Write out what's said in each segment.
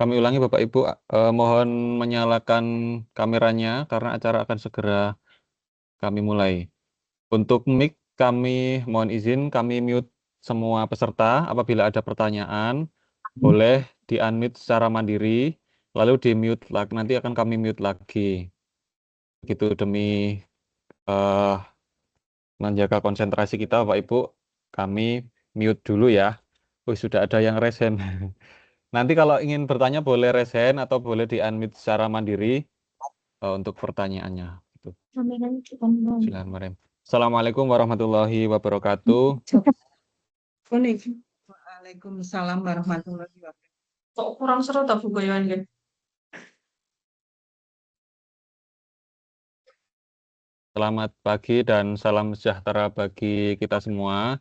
Kami ulangi Bapak Ibu, mohon menyalakan kameranya karena acara akan segera kami mulai. Untuk mic kami mohon izin kami mute semua peserta. Apabila ada pertanyaan boleh di-unmute secara mandiri, lalu di-mute lagi, nanti akan kami mute lagi. Begitu demi eh, menjaga konsentrasi kita Bapak Ibu, kami mute dulu ya. Oh, sudah ada yang raise hand. Nanti kalau ingin bertanya boleh raise hand atau boleh di-unmute secara mandiri untuk pertanyaannya. Gitu. Bismillahirrahmanirrahim. Assalamualaikum warahmatullahi wabarakatuh. Waalaikumsalam warahmatullahi wabarakatuh. Kok kurang seru tak bugoyan gitu? Selamat pagi dan salam sejahtera bagi kita semua.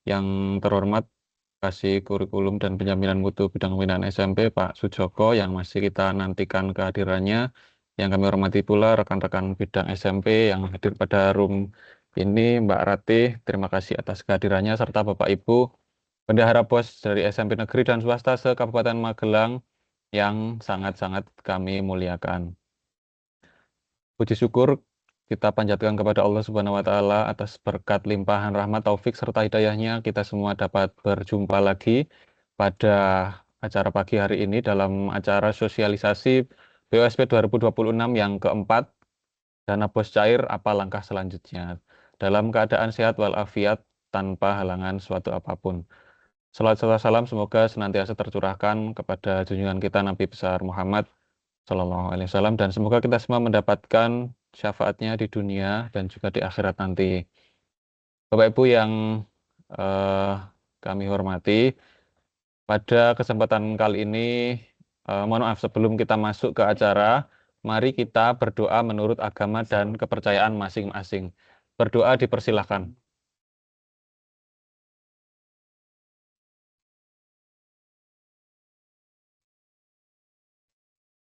Yang terhormat Kasih Kurikulum dan Penjaminan Mutu Bidang Pembinaan SMP Pak Sujoko yang masih kita nantikan kehadirannya. Yang kami hormati pula rekan-rekan bidang SMP yang hadir pada room ini, Mbak Ratih, terima kasih atas kehadirannya, serta Bapak Ibu Bendahara BOS dari SMP Negeri dan Swasta se-Kabupaten Magelang yang sangat-sangat kami muliakan. Puji syukur kita panjatkan kepada Allah Subhanahu wa Ta'ala atas berkat limpahan rahmat, taufik, serta hidayahnya kita semua dapat berjumpa lagi pada acara pagi hari ini dalam acara sosialisasi BOSP 2026 yang keempat, Dana BOS Cair, apa langkah selanjutnya, dalam keadaan sehat walafiat tanpa halangan suatu apapun. Salawat serta salam semoga senantiasa tercurahkan kepada junjungan kita Nabi besar Muhammad Sallallahu Alaihi Wasallam, dan semoga kita semua mendapatkan syafaatnya di dunia dan juga di akhirat nanti. Bapak Ibu yang kami hormati, pada kesempatan kali ini, mohon maaf sebelum kita masuk ke acara, mari kita berdoa menurut agama dan kepercayaan masing-masing. Berdoa dipersilahkan.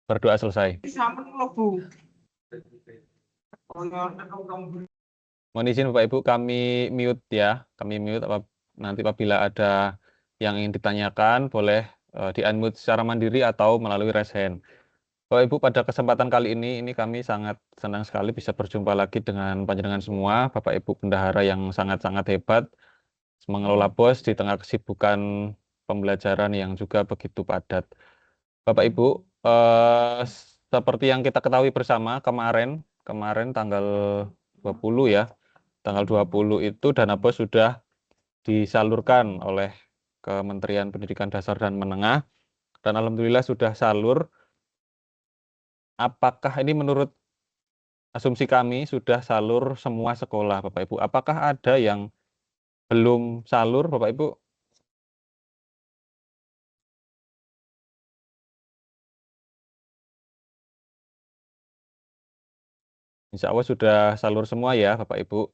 Berdoa selesai. Mohon izin Bapak Ibu, kami mute ya. Kami mute nanti apabila ada yang ingin ditanyakan, boleh di-unmute secara mandiri atau melalui raise hand. Bapak Ibu, pada kesempatan kali ini kami sangat senang sekali bisa berjumpa lagi dengan panjenengan semua, Bapak Ibu Bendahara yang sangat-sangat hebat, mengelola BOS di tengah kesibukan pembelajaran yang juga begitu padat. Bapak Ibu, seperti yang kita ketahui bersama, kemarin tanggal 20 ya, tanggal 20 itu dana BOS sudah disalurkan oleh Kementerian Pendidikan Dasar dan Menengah, dan alhamdulillah sudah salur. Apakah ini menurut asumsi kami sudah salur semua sekolah, Bapak Ibu? Apakah ada yang belum salur, Bapak Ibu? Insya Allah sudah salur semua ya, Bapak Ibu.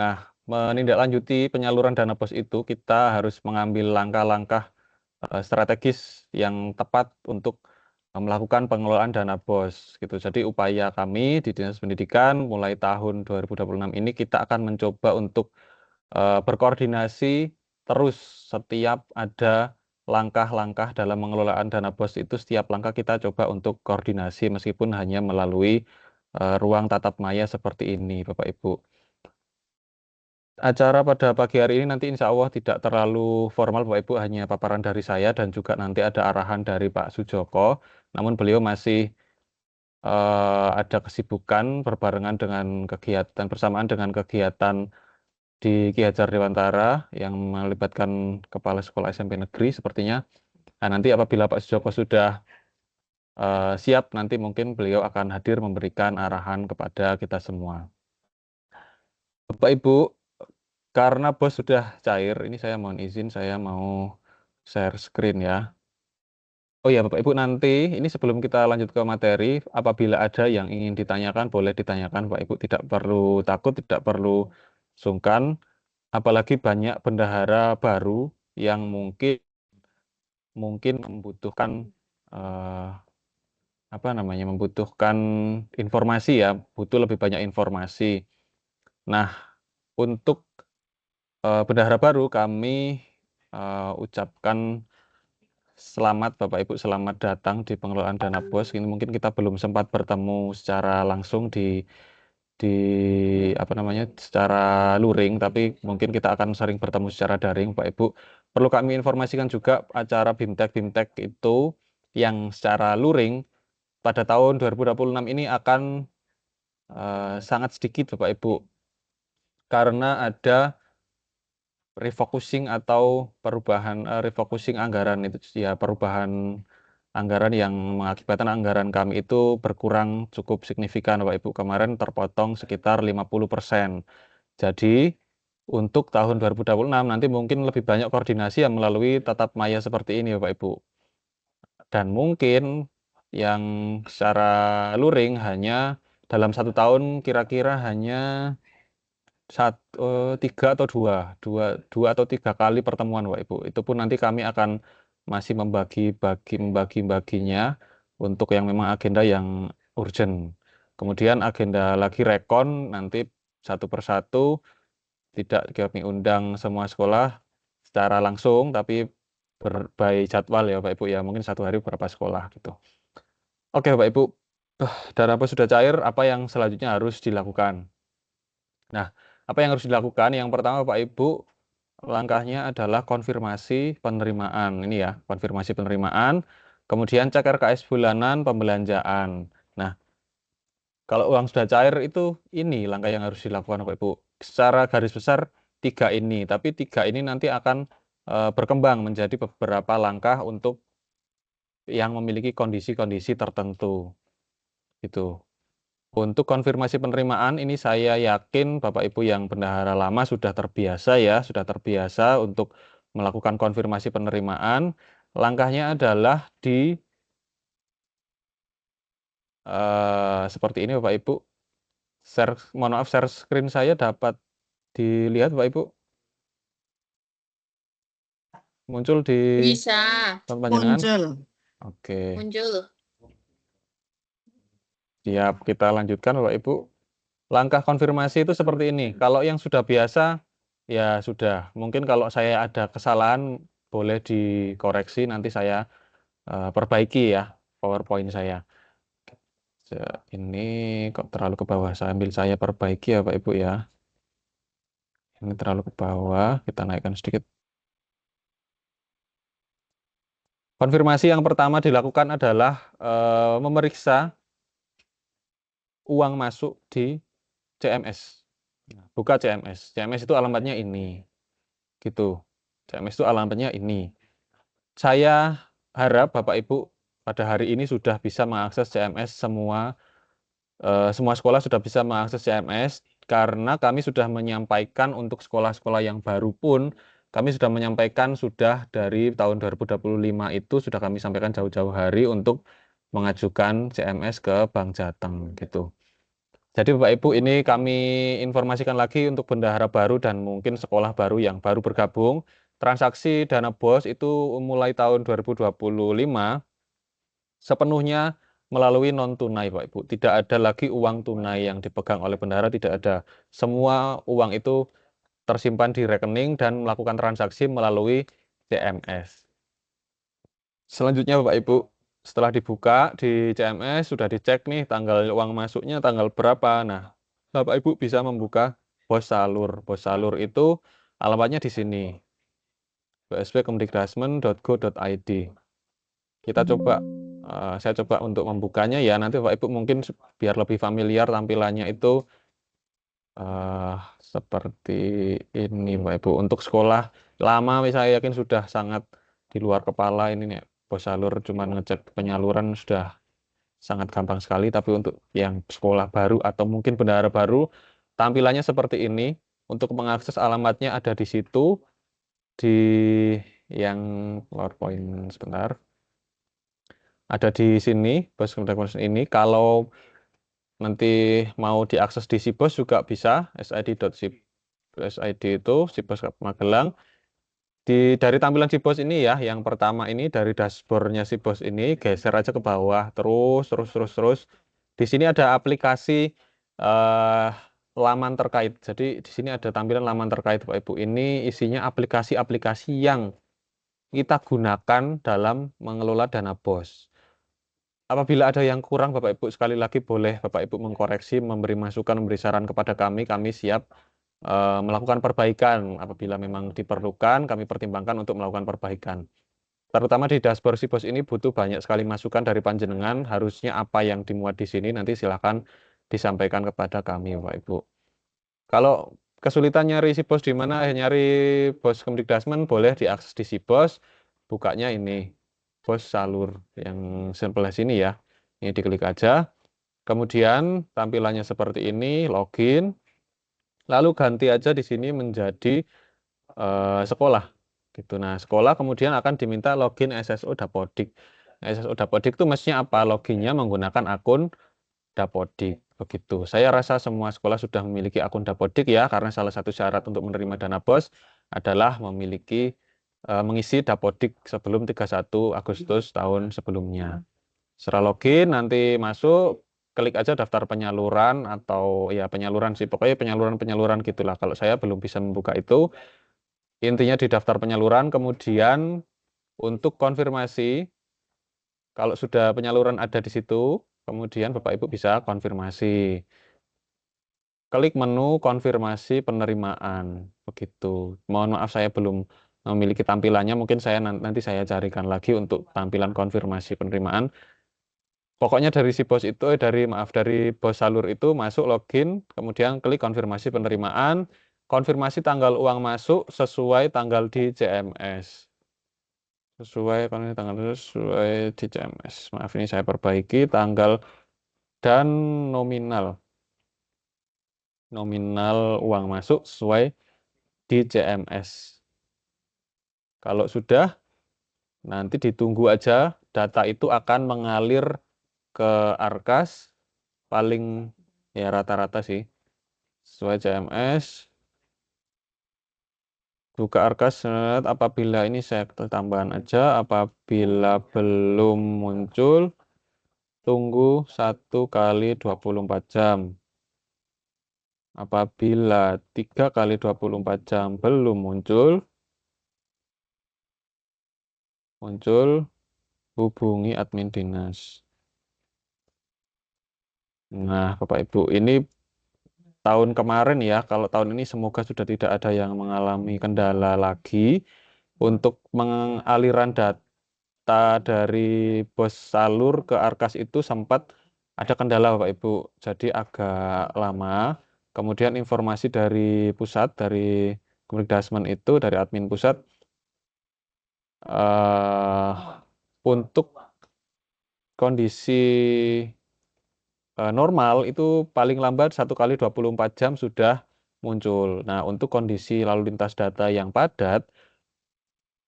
Nah, menindaklanjuti penyaluran dana BOS itu, kita harus mengambil langkah-langkah strategis yang tepat untuk melakukan pengelolaan dana BOS gitu. Jadi upaya kami di Dinas Pendidikan mulai tahun 2026 ini kita akan mencoba untuk berkoordinasi terus setiap ada langkah-langkah dalam pengelolaan dana BOS itu, setiap langkah kita coba untuk koordinasi meskipun hanya melalui ruang tatap maya seperti ini, Bapak Ibu. Acara pada pagi hari ini nanti insya Allah tidak terlalu formal, Bapak Ibu, hanya paparan dari saya dan juga nanti ada arahan dari Pak Sujoko. Namun beliau masih ada kesibukan berbarengan dengan kegiatan, bersamaan dengan kegiatan di Ki Hajar Dewantara yang melibatkan Kepala Sekolah SMP Negeri sepertinya. Nah, nanti apabila Pak Sujoko sudah siap, nanti mungkin beliau akan hadir memberikan arahan kepada kita semua. Bapak Ibu, karena BOS sudah cair, ini saya mohon izin, saya mau share screen ya. Oh ya Bapak Ibu, nanti ini sebelum kita lanjut ke materi, apabila ada yang ingin ditanyakan, boleh ditanyakan Bapak Ibu, tidak perlu takut, tidak perlu sungkan, apalagi banyak bendahara baru yang mungkin membutuhkan membutuhkan informasi ya, butuh lebih banyak informasi. Nah, untuk bendahara baru kami ucapkan selamat Bapak Ibu, selamat datang di pengelolaan dana BOS. Ini mungkin kita belum sempat bertemu secara langsung di apa namanya secara luring, tapi mungkin kita akan sering bertemu secara daring Bapak Ibu. Perlu kami informasikan juga acara BIMTEK itu yang secara luring pada tahun 2026 ini akan sangat sedikit Bapak Ibu, karena ada refocusing atau perubahan refocusing anggaran itu ya, perubahan anggaran yang mengakibatkan anggaran kami itu berkurang cukup signifikan Bapak Ibu. Kemarin terpotong sekitar 50%. Jadi untuk tahun 2026 nanti mungkin lebih banyak koordinasi yang melalui tatap maya seperti ini Bapak Ibu. Dan mungkin yang secara luring hanya dalam 1 tahun kira-kira hanya 3 atau 2 atau 3 kali pertemuan Bapak Ibu. Itu pun nanti kami akan masih membagi-baginya untuk yang memang agenda yang urgent. Kemudian agenda lagi rekon nanti satu persatu, tidak kami undang semua sekolah secara langsung, tapi by jadwal ya Bapak Ibu ya, mungkin satu hari beberapa sekolah gitu. Oke Bapak Ibu, dana BOS sudah cair, apa yang selanjutnya harus dilakukan? Nah, apa yang harus dilakukan? Yang pertama Bapak Ibu, langkahnya adalah konfirmasi penerimaan. Ini ya, konfirmasi penerimaan, kemudian cek RKS bulanan pembelanjaan. Nah, kalau uang sudah cair itu ini langkah yang harus dilakukan Bapak Ibu. Secara garis besar 3 ini, tapi 3 ini nanti akan berkembang menjadi beberapa langkah untuk yang memiliki kondisi-kondisi tertentu. Gitu. Untuk konfirmasi penerimaan ini saya yakin Bapak Ibu yang bendahara lama sudah terbiasa ya, sudah terbiasa untuk melakukan konfirmasi penerimaan. Langkahnya adalah seperti ini Bapak Ibu. Mohon maaf, share screen saya dapat dilihat Bapak Ibu. Muncul di Bisa. panjenengan? Muncul. Oke. Muncul. Siap, kita lanjutkan Bapak Ibu. Langkah konfirmasi itu seperti ini. Kalau yang sudah biasa, ya sudah. Mungkin kalau saya ada kesalahan, boleh dikoreksi, nanti saya perbaiki ya PowerPoint saya. Ini kok terlalu ke bawah, sambil saya perbaiki ya Pak Ibu ya. Ini terlalu ke bawah, kita naikkan sedikit. Konfirmasi yang pertama dilakukan adalah memeriksa uang masuk di CMS. Buka CMS. CMS itu alamatnya ini. Gitu. CMS itu alamatnya ini. Saya harap Bapak Ibu pada hari ini sudah bisa mengakses CMS semua sekolah sudah bisa mengakses CMS, karena kami sudah menyampaikan untuk sekolah-sekolah yang baru pun kami sudah menyampaikan sudah dari tahun 2025 itu sudah kami sampaikan jauh-jauh hari untuk mengajukan CMS ke Bank Jateng gitu. Jadi Bapak Ibu, ini kami informasikan lagi untuk bendahara baru dan mungkin sekolah baru yang baru bergabung. Transaksi dana BOS itu mulai tahun 2025 sepenuhnya melalui non tunai Pak Ibu. Tidak ada lagi uang tunai yang dipegang oleh bendahara, tidak ada. Semua uang itu tersimpan di rekening dan melakukan transaksi melalui CMS. Selanjutnya Bapak Ibu, setelah dibuka di CMS sudah dicek nih tanggal uang masuknya tanggal berapa. Nah, Bapak Ibu bisa membuka BOS Salur. BOS Salur itu alamatnya di sini. bsp.kemdikdasmen.go.id. Kita coba saya coba untuk membukanya ya, nanti Bapak Ibu mungkin biar lebih familiar tampilannya itu seperti ini Bapak Ibu. Untuk sekolah lama saya yakin sudah sangat di luar kepala ini nih, BOS Salur cuma ngecek penyaluran sudah sangat gampang sekali, tapi untuk yang sekolah baru atau mungkin bendahara baru tampilannya seperti ini. Untuk mengakses alamatnya ada di situ, di yang PowerPoint sebentar. Ada di sini, BOS ini. Kalau nanti mau diakses di SIBOS juga bisa, sid.sib.id itu SIBOS Magelang. Dari tampilan SIBOS ini ya, yang pertama ini dari dashboardnya SIBOS ini, geser aja ke bawah, terus. Di sini ada aplikasi laman terkait. Jadi di sini ada tampilan laman terkait Bapak Ibu. Ini isinya aplikasi-aplikasi yang kita gunakan dalam mengelola dana BOS. Apabila ada yang kurang, Bapak Ibu sekali lagi boleh Bapak Ibu mengkoreksi, memberi masukan, memberi saran kepada kami siap melakukan perbaikan. Apabila memang diperlukan, kami pertimbangkan untuk melakukan perbaikan. Terutama di dashboard SIBOS ini butuh banyak sekali masukan dari panjenengan, harusnya apa yang dimuat di sini nanti silakan disampaikan kepada kami, Bapak Ibu. Kalau kesulitan nyari SIBOS di mana, nyari BOS Kemdikdasmen, boleh diakses di SIBOS, bukanya ini. BOS Salur yang sebelah sini ya. Ini diklik aja. Kemudian tampilannya seperti ini, login. Lalu ganti aja di sini menjadi sekolah. Gitu. Nah, sekolah kemudian akan diminta login SSO Dapodik. SSO Dapodik itu mestinya apa? Loginnya menggunakan akun Dapodik. Begitu. Saya rasa semua sekolah sudah memiliki akun Dapodik ya, karena salah satu syarat untuk menerima dana BOS adalah memiliki mengisi Dapodik sebelum 31 Agustus tahun sebelumnya. Setelah login nanti masuk, klik aja daftar penyaluran atau ya penyaluran sih, pokoknya penyaluran-penyaluran gitulah. Kalau saya belum bisa membuka itu, intinya di daftar penyaluran, kemudian untuk konfirmasi, kalau sudah penyaluran ada di situ, kemudian Bapak Ibu bisa konfirmasi. Klik menu konfirmasi penerimaan, begitu. Mohon maaf saya belum memiliki tampilannya, mungkin nanti saya carikan lagi untuk tampilan konfirmasi penerimaan. Pokoknya dari si BOS itu, dari BOS Salur itu masuk login, kemudian klik konfirmasi penerimaan, konfirmasi tanggal uang masuk sesuai tanggal di CMS. Sesuai di CMS. Maaf ini saya perbaiki tanggal dan nominal. Nominal uang masuk sesuai di CMS. Kalau sudah, nanti ditunggu aja, data itu akan mengalir ke Arkas, paling ya rata-rata sih, sesuai CMS. Buka Arkas, apabila ini saya tambahan aja, apabila belum muncul, tunggu 1 kali 24 jam. Apabila 3 kali 24 jam belum muncul, hubungi admin dinas. Nah, Bapak Ibu, ini tahun kemarin ya, kalau tahun ini semoga sudah tidak ada yang mengalami kendala lagi. Untuk pengaliran data dari BOS Salur ke Arkas itu sempat ada kendala Bapak Ibu, jadi agak lama. Kemudian informasi dari pusat, dari Kemdikdasmen itu, dari admin pusat, untuk kondisi normal itu paling lambat 1 kali 24 jam sudah muncul. Nah, untuk kondisi lalu lintas data yang padat,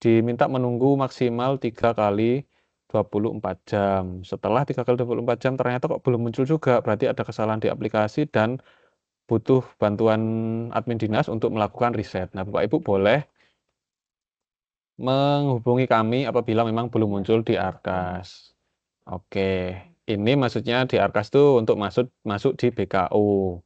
diminta menunggu maksimal 3 kali 24 jam. Setelah 3 kali 24 jam ternyata kok belum muncul juga, berarti ada kesalahan di aplikasi dan butuh bantuan admin dinas untuk melakukan riset. Nah, Bapak Ibu boleh menghubungi kami apabila memang belum muncul di Arkas. Oke, ini maksudnya di Arkas itu untuk masuk di BKU.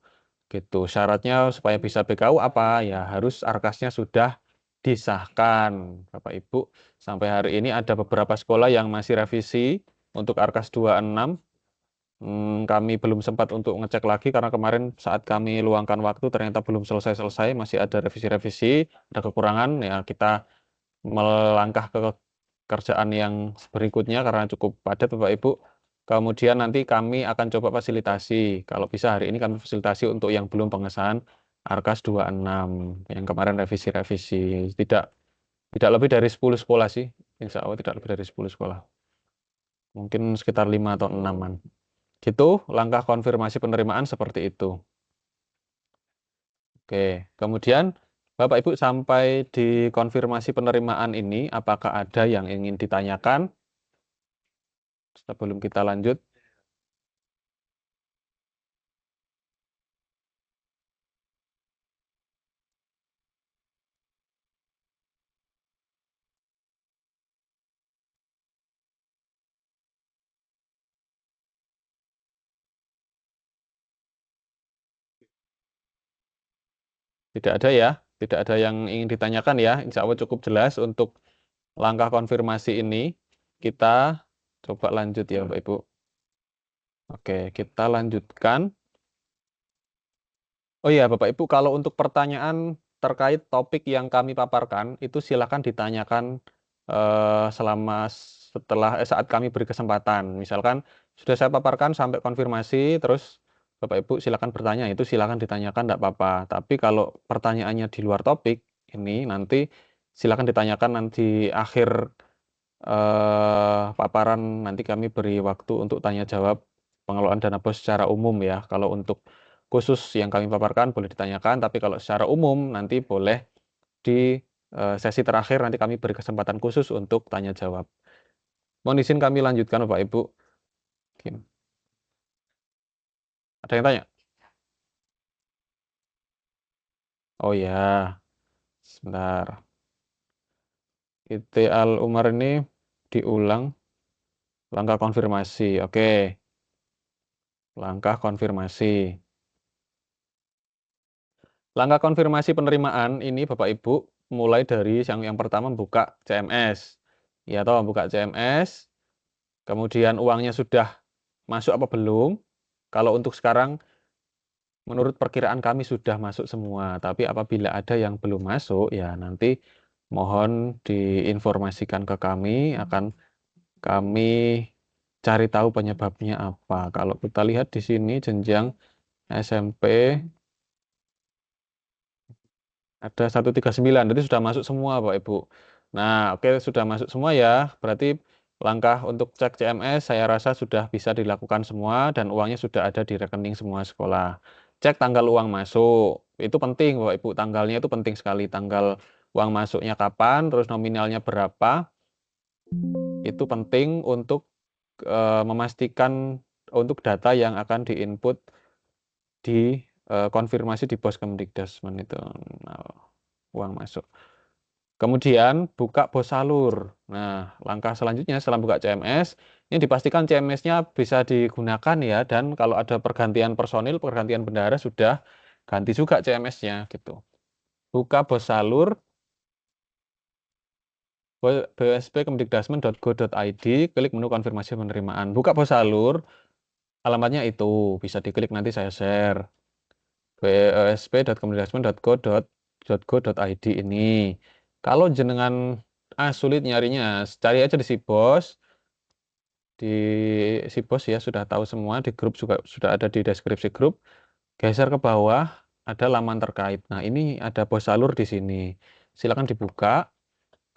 Gitu. Syaratnya supaya bisa BKU apa? Ya harus Arkasnya sudah disahkan, Bapak Ibu. Sampai hari ini ada beberapa sekolah yang masih revisi untuk Arkas 26. Kami belum sempat untuk ngecek lagi karena kemarin saat kami luangkan waktu ternyata belum selesai-selesai, masih ada revisi-revisi, ada kekurangan, ya kita melangkah ke kerjaan yang berikutnya karena cukup padat Bapak Ibu. Kemudian nanti kami akan coba fasilitasi. Kalau bisa hari ini kami fasilitasi untuk yang belum pengesahan Arkas 26 yang kemarin revisi-revisi. Tidak lebih dari 10 sekolah sih. Insya Allah tidak lebih dari 10 sekolah. Mungkin sekitar 5 atau 6-an. Gitu, langkah konfirmasi penerimaan seperti itu. Oke, kemudian Bapak Ibu sampai di konfirmasi penerimaan ini, apakah ada yang ingin ditanyakan sebelum kita lanjut? Tidak ada ya, tidak ada yang ingin ditanyakan ya. Insya Allah cukup jelas untuk langkah konfirmasi ini kita coba lanjut ya Bapak Ibu. Oke, kita lanjutkan. Oh iya Bapak Ibu, kalau untuk pertanyaan terkait topik yang kami paparkan, itu silakan ditanyakan saat kami beri kesempatan. Misalkan sudah saya paparkan sampai konfirmasi, terus Bapak Ibu silakan bertanya, itu silakan ditanyakan, tidak apa-apa. Tapi kalau pertanyaannya di luar topik, ini nanti silakan ditanyakan nanti akhir paparan, nanti kami beri waktu untuk tanya jawab pengelolaan dana bos secara umum ya. Kalau untuk khusus yang kami paparkan boleh ditanyakan, tapi kalau secara umum nanti boleh di sesi terakhir nanti kami beri kesempatan khusus untuk tanya jawab. Mohon izin kami lanjutkan Bapak Ibu. Ada yang tanya? Oh ya, sebentar. IT Al-Umar ini diulang langkah konfirmasi. Oke, langkah konfirmasi. Langkah konfirmasi penerimaan ini Bapak Ibu mulai dari yang pertama buka CMS. Ya toh, buka CMS. Kemudian uangnya sudah masuk apa belum? Kalau untuk sekarang menurut perkiraan kami sudah masuk semua, tapi apabila ada yang belum masuk ya nanti mohon diinformasikan ke kami, akan kami cari tahu penyebabnya apa. Kalau kita lihat di sini jenjang SMP ada 139, jadi sudah masuk semua Bapak Ibu. Nah, oke sudah masuk semua ya, berarti langkah untuk cek CMS saya rasa sudah bisa dilakukan semua dan uangnya sudah ada di rekening semua sekolah. Cek tanggal uang masuk, itu penting Bapak Ibu, tanggalnya itu penting sekali, tanggal uang masuknya kapan, terus nominalnya berapa, itu penting untuk memastikan untuk data yang akan diinput di konfirmasi di pos Kemdikbudrismen itu. Nah, uang masuk. Kemudian buka bos salur. Nah, langkah selanjutnya setelah buka CMS, ini dipastikan CMS-nya bisa digunakan ya, dan kalau ada pergantian personil, pergantian bendahara sudah ganti juga CMS-nya gitu. Buka bos salur, bsp.kemdikbudrismen.go.id, klik menu konfirmasi penerimaan. Buka bos salur, alamatnya itu bisa diklik, nanti saya share. bsp.kemdikbudrismen.go.id ini. Kalau jenengan sulit nyarinya, cari aja di Sibos. Di Sibos ya sudah tahu semua, di grup juga sudah ada di deskripsi grup. Geser ke bawah ada laman terkait. Nah, ini ada bos salur di sini. Silakan dibuka.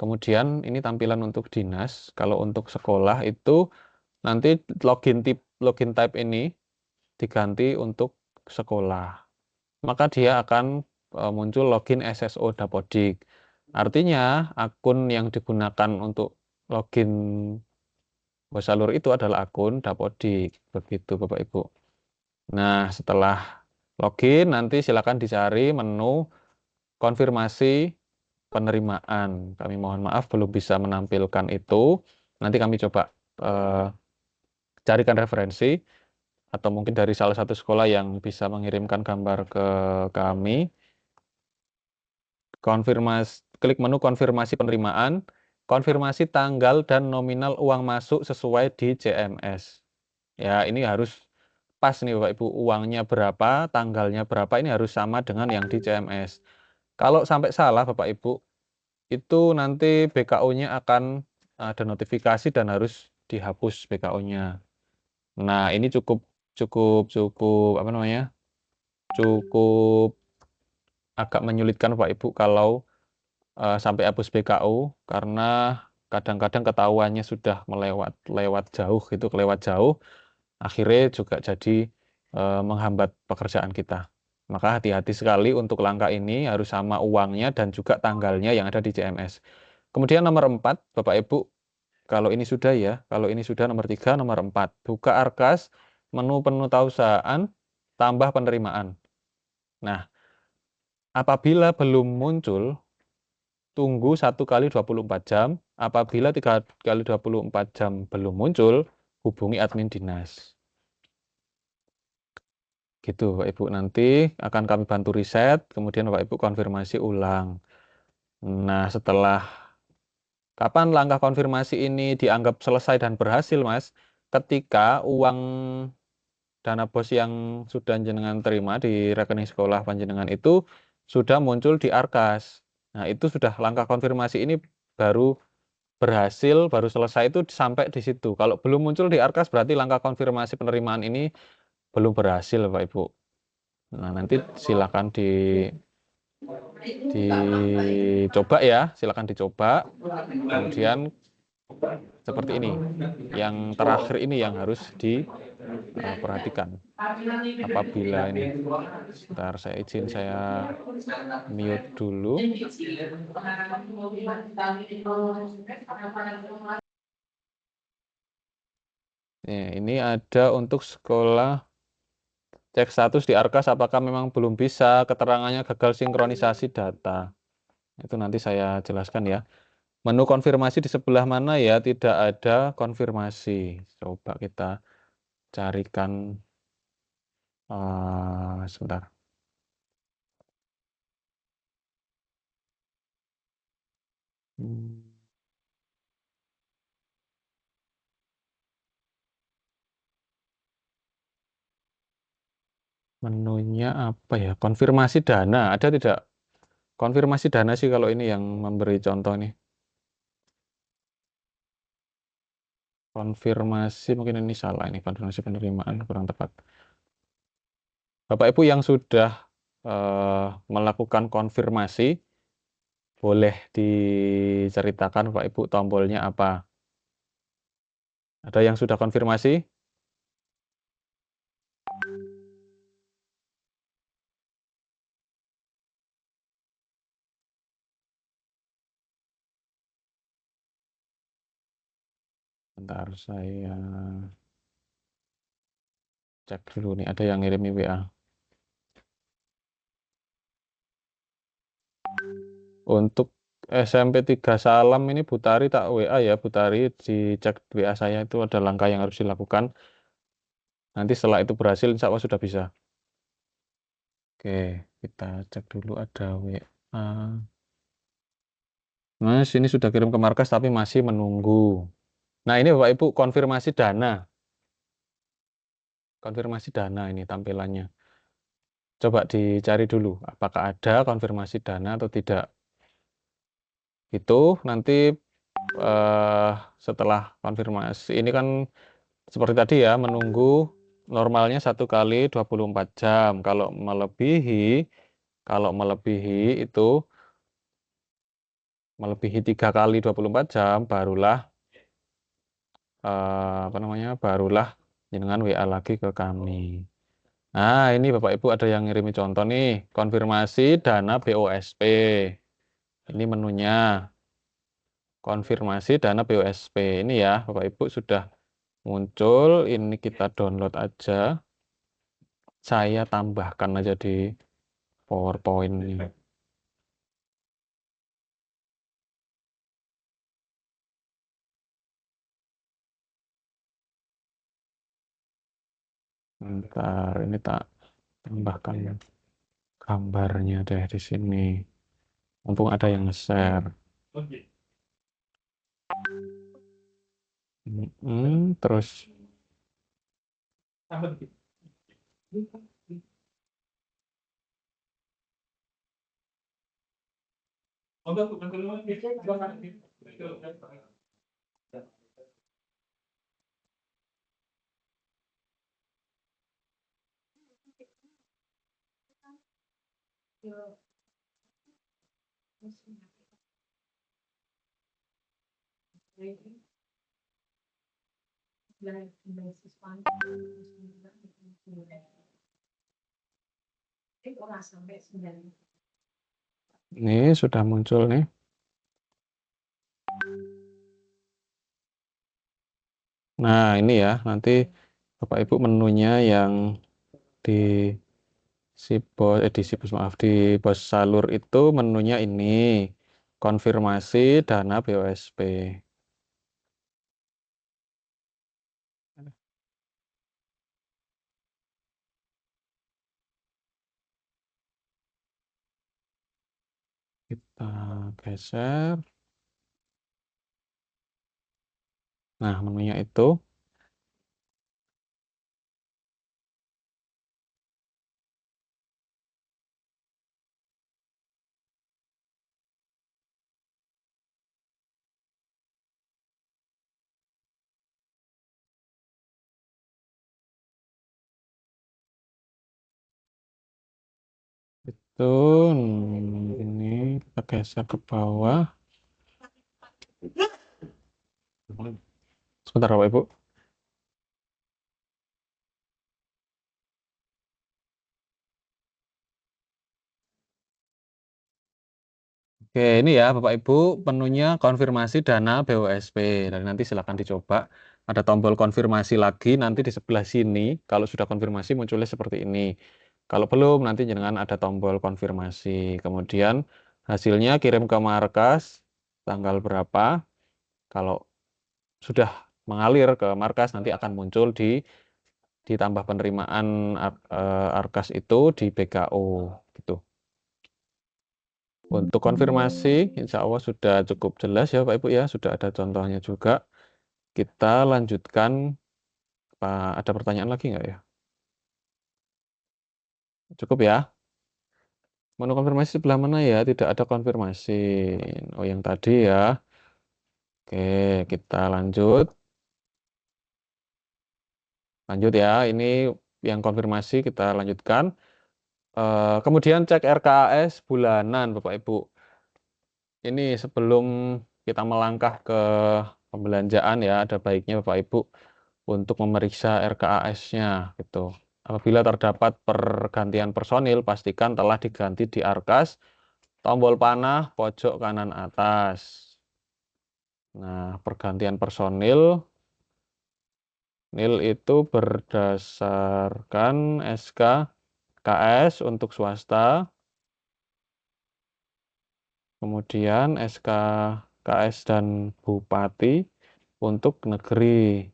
Kemudian ini tampilan untuk dinas. Kalau untuk sekolah itu nanti login type ini diganti untuk sekolah. Maka dia akan muncul login SSO Dapodik. Artinya akun yang digunakan untuk login bos salur itu adalah akun Dapodik. Begitu Bapak Ibu. Nah, setelah login nanti silakan dicari menu konfirmasi penerimaan. Kami mohon maaf belum bisa menampilkan itu. Nanti kami coba carikan referensi atau mungkin dari salah satu sekolah yang bisa mengirimkan gambar ke kami. Klik menu konfirmasi penerimaan, konfirmasi tanggal dan nominal uang masuk sesuai di CMS. Ya, ini harus pas nih Bapak Ibu, uangnya berapa, tanggalnya berapa, ini harus sama dengan yang di CMS. Kalau sampai salah Bapak Ibu, itu nanti BKU-nya akan ada notifikasi dan harus dihapus BKU-nya. Nah, ini cukup apa namanya? Cukup agak menyulitkan Bapak Ibu kalau sampai hapus BKU karena kadang-kadang ketahuannya sudah lewat jauh gitu, kelewat jauh, akhirnya juga jadi menghambat pekerjaan kita. Maka hati-hati sekali untuk langkah ini, harus sama uangnya dan juga tanggalnya yang ada di CMS. Kemudian nomor 4, Bapak Ibu, kalau ini sudah ya, kalau ini sudah nomor 3, nomor 4, buka Arkas, menu penutausahaan, tambah penerimaan. Nah, apabila belum muncul, tunggu 1 kali 24 jam. Apabila 3 kali 24 jam belum muncul, hubungi admin dinas. Gitu Bapak Ibu, nanti akan kami bantu riset, kemudian Bapak Ibu konfirmasi ulang. Nah, setelah Kapan langkah konfirmasi ini dianggap selesai dan berhasil, Mas? Ketika uang dana bos yang sudah jenengan terima di rekening sekolah panjenengan itu sudah muncul di Arkas. Nah, itu sudah langkah konfirmasi ini baru berhasil, baru selesai itu sampai di situ. Kalau belum muncul di Arkas berarti langkah konfirmasi penerimaan ini belum berhasil, Bapak Ibu. Nah, nanti silakan dicoba ya, silakan dicoba. Kemudian seperti ini. Yang terakhir ini yang harus diperhatikan. Apabila ini, sebentar saya mute dulu. Ini ada untuk sekolah cek status di Arkas apakah memang belum bisa, keterangannya gagal sinkronisasi data. Itu nanti saya jelaskan ya. Menu konfirmasi di sebelah mana ya? Tidak ada konfirmasi. Coba kita carikan sebentar. Menunya apa ya? Konfirmasi dana. Ada tidak? Konfirmasi dana sih kalau ini yang memberi contoh nih. Konfirmasi mungkin ini salah ini. Konfirmasi penerimaan kurang tepat. Bapak Ibu yang sudah melakukan konfirmasi, boleh diceritakan Bapak Ibu tombolnya apa? Ada yang sudah konfirmasi? Bentar saya cek dulu nih, ada yang ngirim WA. Untuk SMP 3 Salam ini Butari tak WA ya, Butari dicek WA saya itu ada langkah yang harus dilakukan. Nanti setelah itu berhasil insya Allah sudah bisa. Oke, kita cek dulu ada WA. Mas, ini sudah kirim ke markas tapi masih menunggu. Nah, ini Bapak Ibu konfirmasi dana. Konfirmasi dana ini tampilannya. Coba dicari dulu apakah ada konfirmasi dana atau tidak. Itu nanti setelah konfirmasi ini kan seperti tadi ya, menunggu normalnya 1 kali 24 jam. Kalau melebihi itu melebihi 3 kali 24 jam barulah barulah jenengan WA lagi ke kami. Nah, ini Bapak Ibu ada yang ngirimi contoh nih, konfirmasi dana BOSP. Ini menunya. Konfirmasi dana BOSP. Ini ya, Bapak Ibu sudah muncul, ini kita download aja. Saya tambahkan aja di PowerPoint ini. Bentar, ini tak tambahkan gambarnya deh di sini. Mumpung ada yang nge-share. Terus ini sudah muncul nih. Nah, ini ya, nanti Bapak Ibu menunya yang di di Bos Salur itu menunya ini konfirmasi dana BOSP. Kita geser. Nah, menunya itu ini kita geser ke bawah. Sebentar Bapak Ibu. Oke, ini ya Bapak Ibu menunya konfirmasi dana BUSP. Dan nanti silakan dicoba. Ada tombol konfirmasi lagi nanti di sebelah sini. Kalau sudah konfirmasi munculnya seperti ini. Kalau belum nanti jangan ada tombol konfirmasi. Kemudian hasilnya kirim ke markas tanggal berapa. Kalau sudah mengalir ke markas nanti akan muncul ditambah penerimaan Arkas itu di BKO gitu. Untuk konfirmasi, insya Allah sudah cukup jelas ya Pak Ibu ya, sudah ada contohnya juga. Kita lanjutkan, ada pertanyaan lagi nggak ya? Cukup ya? Menu konfirmasi sebelah mana ya? Tidak ada konfirmasi. Oh yang tadi ya. Oke, kita lanjut. Lanjut ya, ini yang konfirmasi kita lanjutkan. Kemudian cek RKAS bulanan Bapak Ibu. Ini sebelum kita melangkah ke pembelanjaan ya, ada baiknya Bapak Ibu untuk memeriksa RKAS-nya gitu. Apabila terdapat pergantian personil, pastikan telah diganti di Arkas tombol panah pojok kanan atas. Nah, pergantian personil nil itu berdasarkan SK KS untuk swasta, kemudian SK KS dan Bupati untuk negeri.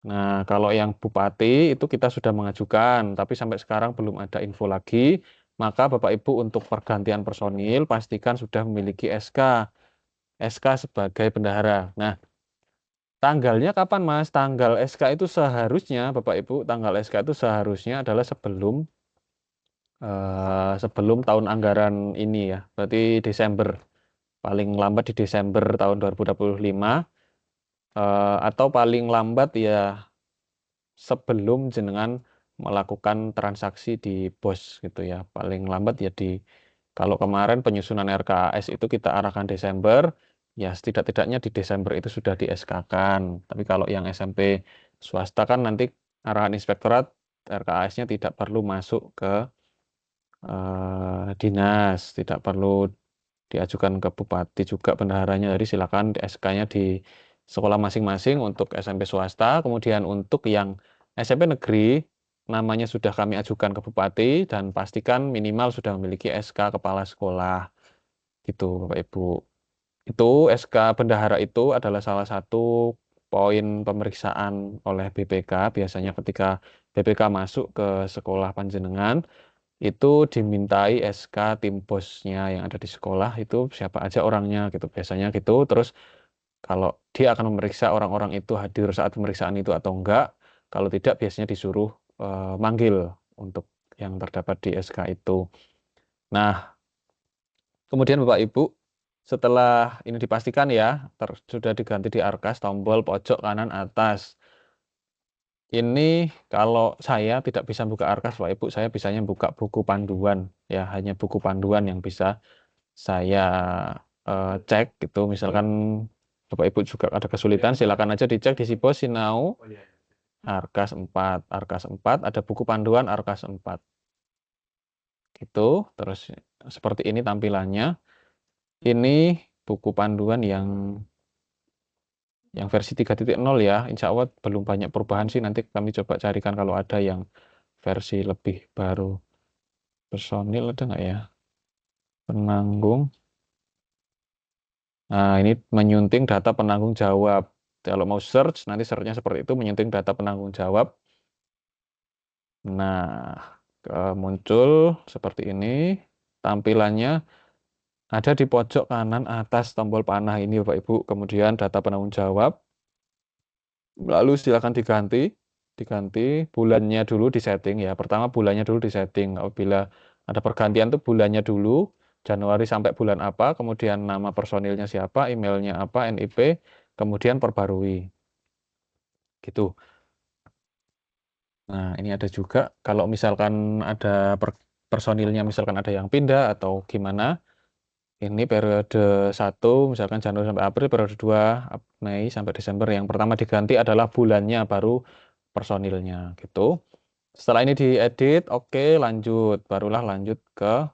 Nah, kalau yang Bupati itu kita sudah mengajukan, tapi sampai sekarang belum ada info lagi. Maka Bapak Ibu untuk pergantian personil pastikan sudah memiliki SK sebagai bendahara. Nah, tanggalnya kapan Mas? Tanggal SK itu seharusnya Bapak Ibu, tanggal SK itu seharusnya adalah sebelum tahun anggaran ini ya. Berarti Desember. Paling lambat di Desember tahun 2025 atau paling lambat ya sebelum jenengan melakukan transaksi di BOS gitu ya. Paling lambat ya kalau kemarin penyusunan RKAS itu kita arahkan Desember, ya setidak-tidaknya di Desember itu sudah di SK-kan. Tapi kalau yang SMP swasta kan nanti arahan inspektorat RKAS-nya tidak perlu masuk ke dinas, tidak perlu diajukan ke bupati juga bendaharanya. Jadi silakan SK-nya di sekolah masing-masing untuk SMP swasta. Kemudian untuk yang SMP negeri, namanya sudah kami ajukan ke bupati dan pastikan minimal sudah memiliki SK kepala sekolah. Gitu, Bapak Ibu. Itu SK bendahara itu adalah salah satu poin pemeriksaan oleh BPK. Biasanya ketika BPK masuk ke sekolah panjenengan, itu dimintai SK tim bosnya yang ada di sekolah itu siapa aja orangnya gitu biasanya gitu. Terus kalau dia akan memeriksa orang-orang itu hadir saat pemeriksaan itu atau enggak, kalau tidak biasanya disuruh manggil untuk yang terdapat di SK itu. Nah, kemudian Bapak Ibu setelah ini dipastikan ya sudah diganti di Arkas tombol pojok kanan atas. Ini kalau saya tidak bisa buka Arkas Pak Ibu, saya bisanya buka buku panduan ya, hanya buku panduan yang bisa saya cek gitu. Misalkan Bapak Ibu juga ada kesulitan, silakan aja dicek di Sipo Sinau Arkas 4. Arkas 4 ada buku panduan Arkas 4. Gitu. Terus seperti ini tampilannya. Ini buku panduan yang versi 3.0 ya. Insya Allah belum banyak perubahan sih. Nanti kami coba carikan kalau ada yang versi lebih baru. Personil ada nggak ya? Penanggung. Nah, ini menyunting data penanggung jawab. Kalau mau search, nanti search-nya seperti itu, menyunting data penanggung jawab. Nah, muncul seperti ini tampilannya. Ada di pojok kanan atas tombol panah ini Bapak Ibu. Kemudian data penanggung jawab. Lalu silakan diganti bulannya dulu disetting ya. Pertama bulannya dulu disetting. Apabila ada pergantian tuh bulannya dulu, Januari sampai bulan apa, kemudian nama personilnya siapa, emailnya apa, NIP, kemudian perbarui. Gitu. Nah, ini ada juga kalau misalkan ada personilnya misalkan ada yang pindah atau gimana. Ini periode 1 misalkan Januari sampai April, periode 2 Mei sampai Desember. Yang pertama diganti adalah bulannya, baru personilnya gitu. Setelah ini diedit, oke, lanjut. Barulah lanjut ke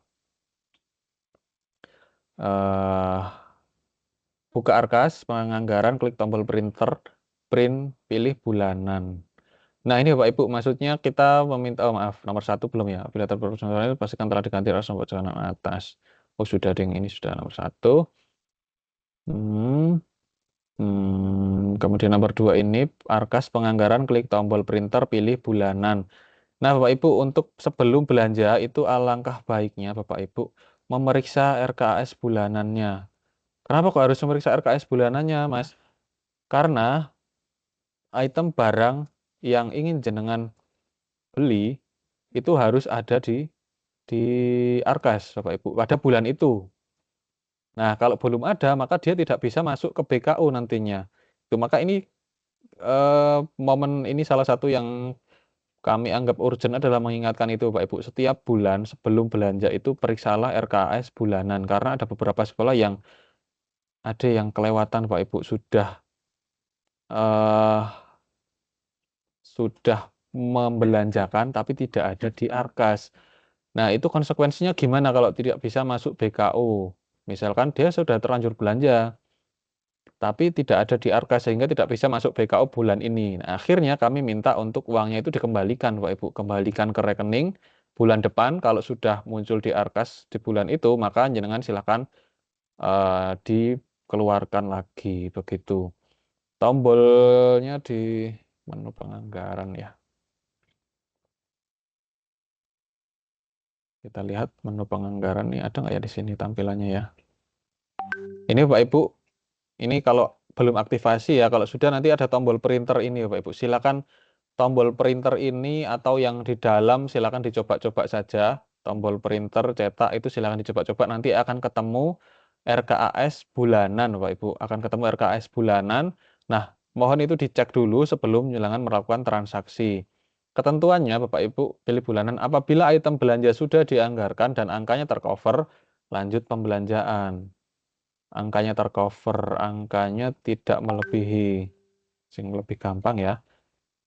buka Arkas, penganggaran, klik tombol printer, print, pilih bulanan. Nah, ini Bapak Ibu, maksudnya kita meminta, maaf, nomor 1 belum ya. Bila terpersonal pastikan telah diganti atas nomor kanan atas. Oh, sudah ding, ini sudah nomor 1. Kemudian nomor 2 ini Arkas penganggaran, klik tombol printer, pilih bulanan. Nah, Bapak Ibu, untuk sebelum belanja itu alangkah baiknya Bapak Ibu memeriksa RKAS bulanannya. Kenapa kok harus memeriksa RKAS bulanannya, Mas? Karena item barang yang ingin jenengan beli itu harus ada di Arkas, Bapak Ibu, pada bulan itu. Nah, kalau belum ada, maka dia tidak bisa masuk ke BKU nantinya. Itu maka ini momen ini salah satu yang kami anggap urgent adalah mengingatkan itu Bapak Ibu. Setiap bulan sebelum belanja itu periksalah RKAS bulanan. Karena ada beberapa sekolah yang ada yang kelewatan Bapak Ibu sudah membelanjakan tapi tidak ada di Arkas. Nah, itu konsekuensinya gimana kalau tidak bisa masuk BKU? Misalkan dia sudah terlanjur belanja, tapi tidak ada di Arkas sehingga tidak bisa masuk BKU bulan ini. Nah, akhirnya kami minta untuk uangnya itu dikembalikan, Pak Ibu, kembalikan ke rekening bulan depan. Kalau sudah muncul di Arkas di bulan itu, maka jenengan silakan dikeluarkan lagi begitu. Tombolnya di menu penganggaran ya. Kita lihat menu penganggaran nih, ada nggak ya di sini tampilannya ya. Ini Pak Ibu, ini kalau belum aktivasi ya, kalau sudah nanti ada tombol printer ini Pak Ibu. Silakan tombol printer ini atau yang di dalam silakan dicoba-coba saja. Tombol printer cetak itu silakan dicoba-coba, nanti akan ketemu RKAS bulanan Bapak Ibu. Akan ketemu RKAS bulanan. Nah, mohon itu dicek dulu sebelum jenengan melakukan transaksi. Ketentuannya Bapak Ibu pilih bulanan apabila item belanja sudah dianggarkan dan angkanya tercover, lanjut pembelanjaan. Angkanya tercover, angkanya tidak melebihi, sing lebih gampang ya,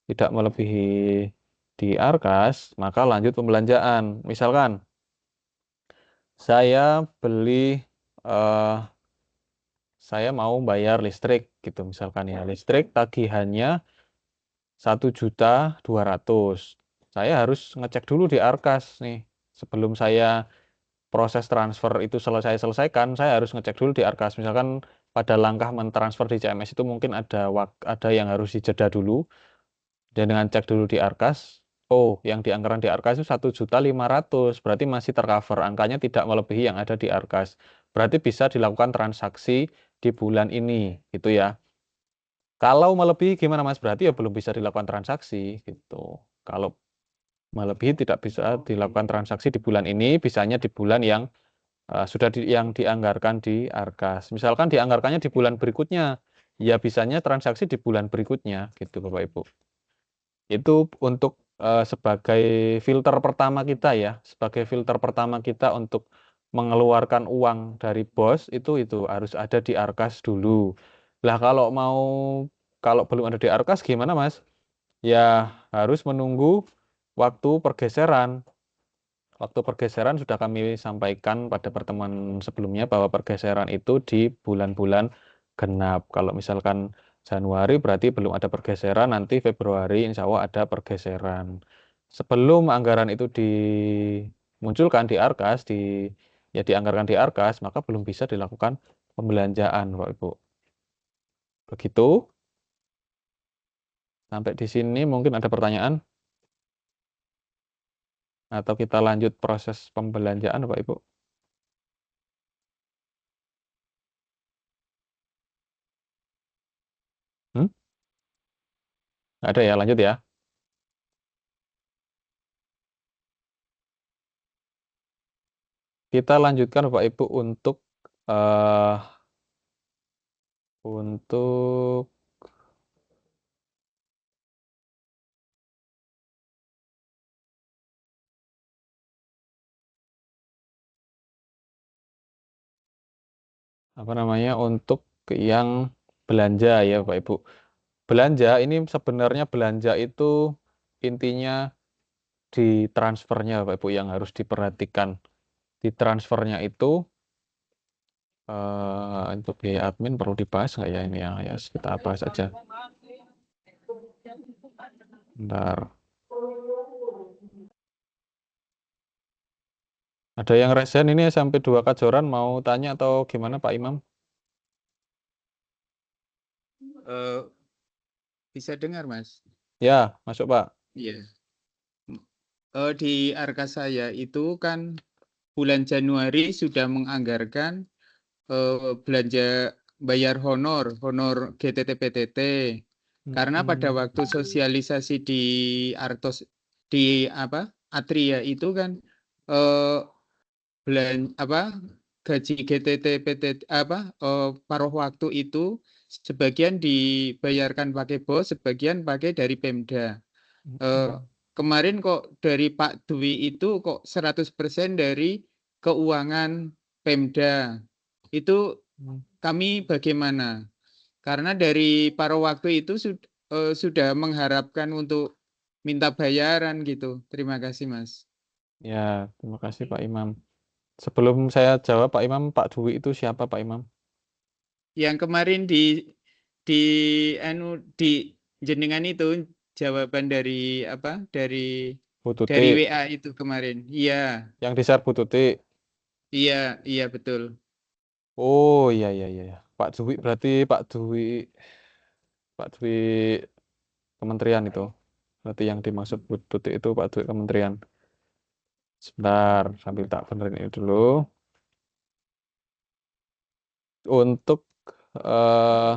tidak melebihi di Arkas, maka lanjut pembelanjaan. Misalkan saya beli saya mau bayar listrik gitu misalkan ya, listrik tagihannya 1.200.000. Saya harus ngecek dulu di Arkas nih. Sebelum saya proses transfer itu selesaikan, saya harus ngecek dulu di Arkas. Misalkan pada langkah mentransfer di CMS itu mungkin ada yang harus dijeda dulu. Dan dengan cek dulu di Arkas, oh yang dianggaran di Arkas itu 1.500.000, berarti masih tercover, angkanya tidak melebihi yang ada di Arkas. Berarti bisa dilakukan transaksi di bulan ini, gitu ya. Kalau melebihi gimana Mas? Berarti ya belum bisa dilakukan transaksi, gitu. Kalau melebihi tidak bisa dilakukan transaksi di bulan ini, bisanya di bulan yang yang dianggarkan di Arkas. Misalkan dianggarkannya di bulan berikutnya, ya bisanya transaksi di bulan berikutnya, gitu Bapak Ibu. Itu untuk sebagai filter pertama kita ya, sebagai filter pertama kita untuk mengeluarkan uang dari BOS itu harus ada di Arkas dulu. Lah kalau belum ada di Arkas gimana Mas? Ya harus menunggu waktu pergeseran. Waktu pergeseran sudah kami sampaikan pada pertemuan sebelumnya bahwa pergeseran itu di bulan-bulan genap. Kalau misalkan Januari berarti belum ada pergeseran, nanti Februari insya Allah ada pergeseran. Sebelum anggaran itu dimunculkan di Arkas, dianggarkan di Arkas, maka belum bisa dilakukan pembelanjaan, Bapak Ibu. Begitu. Sampai di sini mungkin ada pertanyaan? Atau kita lanjut proses pembelanjaan, Bapak Ibu? Nggak ada ya, lanjut ya. Kita lanjutkan Bapak Ibu eh untuk apa namanya? Untuk yang belanja ya Bapak Ibu. Belanja ini sebenarnya belanja itu intinya di transfernya Bapak Ibu yang harus diperhatikan. Di transfernya itu untuk biaya admin perlu dibahas nggak ya ini ya? Ya kita bahas aja. Bentar. Ada yang resen ini sampai 2 Kajoran mau tanya atau gimana Pak Imam? Eh, bisa dengar, Mas? Ya, masuk Pak. Iya. Di Arka saya itu kan bulan Januari sudah menganggarkan belanja bayar honor GTT-PTT. Karena pada waktu sosialisasi di Artos di apa Atria itu kan eh, gaji GTT PTT paruh waktu itu sebagian dibayarkan pakai BOS, sebagian pakai dari Pemda. Kemarin kok dari Pak Dwi itu kok 100% dari keuangan Pemda. Itu kami bagaimana? Karena dari paruh waktu itu sudah mengharapkan untuk minta bayaran gitu. Terima kasih, Mas. Ya, terima kasih Pak Imam. Sebelum saya jawab Pak Imam, Pak Dwi itu siapa Pak Imam? Yang kemarin di di jenengan itu jawaban dari apa? Bu Dari Tuti. WA itu kemarin. Iya, Yang di-share Bu Tuti. iya, iya betul. Oh iya iya iya. Pak Dwi berarti Pak Dwi Kementerian itu. Berarti yang dimaksud Bu Tuti itu Pak Dwi Kementerian. Sebentar, sambil tak benerin ini dulu. Untuk eh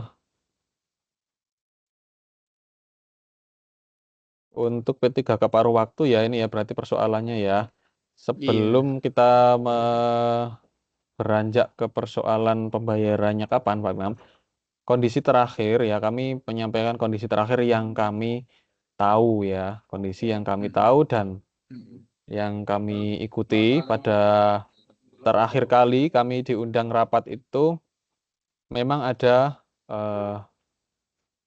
untuk P3K paruh waktu ya ini ya berarti persoalannya ya. Sebelum Iya. kita beranjak ke persoalan pembayarannya kapan Pak Imam, kondisi terakhir ya kami menyampaikan kondisi terakhir yang kami tahu ya, kondisi yang kami tahu dan yang kami ikuti pada terakhir kali kami diundang rapat itu memang ada eh,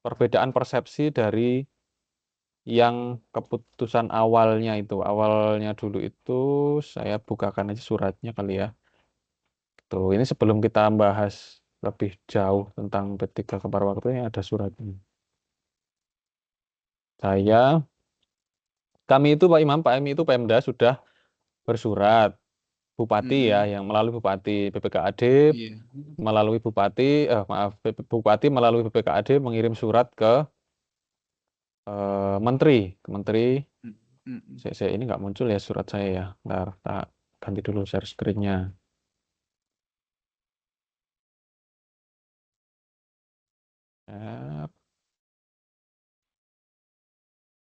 perbedaan persepsi dari yang keputusan awalnya itu. Awalnya dulu itu saya bukakan aja suratnya kali ya. Tuh, ini sebelum kita bahas lebih jauh tentang P3 Kepar Waktu ini ada suratnya. Kami itu Pak Imam, Pak Emi itu Pemda sudah bersurat Bupati ya, yang melalui Bupati BPKAD Iya. melalui Bupati, Bupati melalui BPKAD mengirim surat ke Menteri, ke Menteri. Saya ini nggak muncul ya surat saya ya. Ntar tak ganti dulu share screen-nya.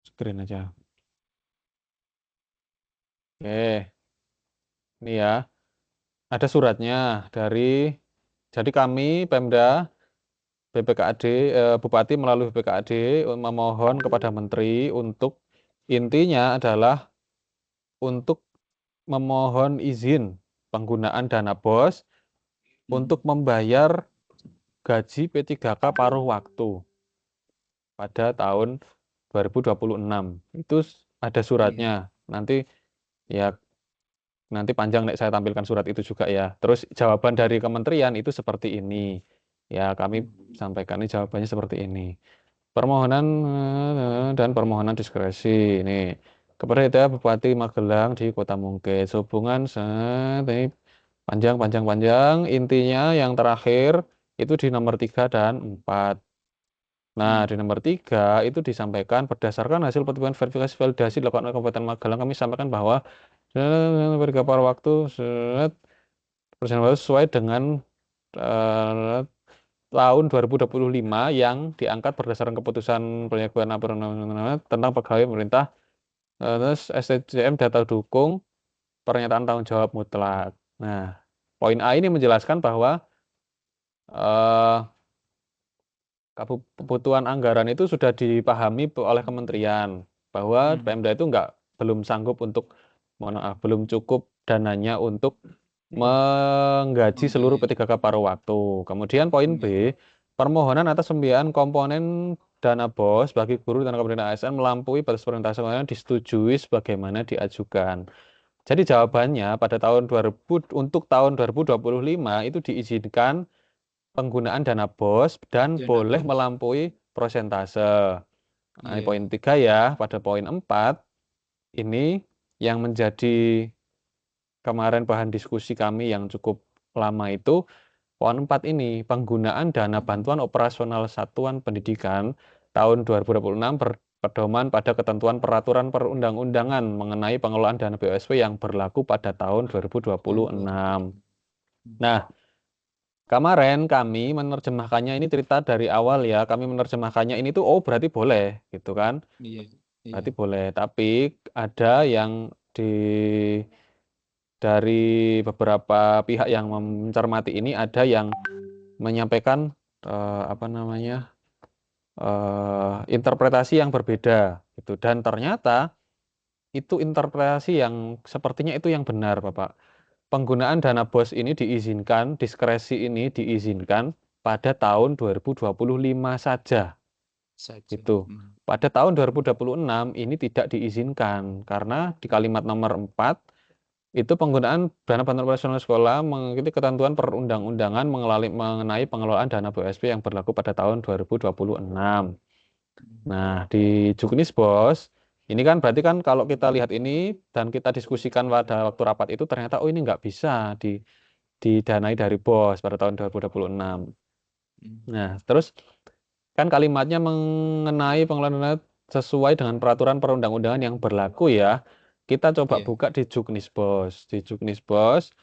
Screen aja. Oke, ini ya. Ada suratnya dari, jadi kami Pemda BPKAD, Bupati melalui BPKAD memohon kepada Menteri untuk intinya adalah untuk memohon izin penggunaan dana BOS untuk membayar gaji P3K paruh waktu pada tahun 2026. Itu ada suratnya. Nanti ya nanti panjang nek saya tampilkan surat itu juga ya. Terus jawaban dari kementerian itu seperti ini. Ya, kami sampaikan ini jawabannya seperti ini. Permohonan dan permohonan diskresi ini kepada itu Bupati Magelang di Kota Mungkin. Sehubungan panjang intinya yang terakhir itu di nomor 3 dan 4. Nah, di nomor 3 itu disampaikan berdasarkan hasil pertemuan verifikasi validasi dilakukan oleh Kabupaten Magelang, kami sampaikan bahwa beberapa waktu persen sesuai dengan tahun 2025 yang diangkat berdasarkan keputusan perundang-undangan tentang pegawai pemerintah. Terus SDM data dukung pernyataan tanggung jawab mutlak. Nah, poin A ini menjelaskan bahwa kebutuhan anggaran itu sudah dipahami oleh kementerian bahwa Pemda itu belum sanggup untuk belum cukup dananya untuk menggaji seluruh P3K paruh waktu. Kemudian poin B, permohonan atas pembiayaan komponen dana BOS bagi guru dan komponen ASN melampaui batas persentase yang disetujui sebagaimana diajukan. Jadi jawabannya pada tahun 2000 untuk tahun 2025 itu diizinkan penggunaan dana BOS dan boleh melampaui prosentase. Nah, ini poin 3 ya. Pada poin 4 ini yang menjadi kemarin bahan diskusi kami yang cukup lama itu poin 4 ini penggunaan dana bantuan operasional satuan pendidikan tahun 2026 berpedoman pada ketentuan peraturan perundang-undangan mengenai pengelolaan dana BOSP yang berlaku pada tahun 2026. Nah, kemarin kami menerjemahkannya ini cerita dari awal ya, kami menerjemahkannya ini tuh berarti boleh gitu kan. Berarti boleh, tapi ada yang dari beberapa pihak yang mencermati ini ada yang menyampaikan interpretasi yang berbeda gitu, dan ternyata itu interpretasi yang sepertinya itu yang benar, Bapak. Penggunaan dana BOS ini diizinkan, diskresi ini diizinkan pada tahun 2025 saja. Gitu. Pada tahun 2026 ini tidak diizinkan karena di kalimat nomor 4 itu penggunaan dana bantuan operasional sekolah mengikuti ketentuan perundang-undangan mengenai pengelolaan dana BOSP yang berlaku pada tahun 2026. Nah, di Juknis BOS, ini kan berarti kan kalau kita lihat ini dan kita diskusikan pada waktu rapat itu ternyata ini nggak bisa didanai dari BOS pada tahun 2026. Nah, terus kan kalimatnya mengenai pengelolaan dana sesuai dengan peraturan perundang-undangan yang berlaku ya. Kita coba buka di Juknis BOS. Di Juknis BOS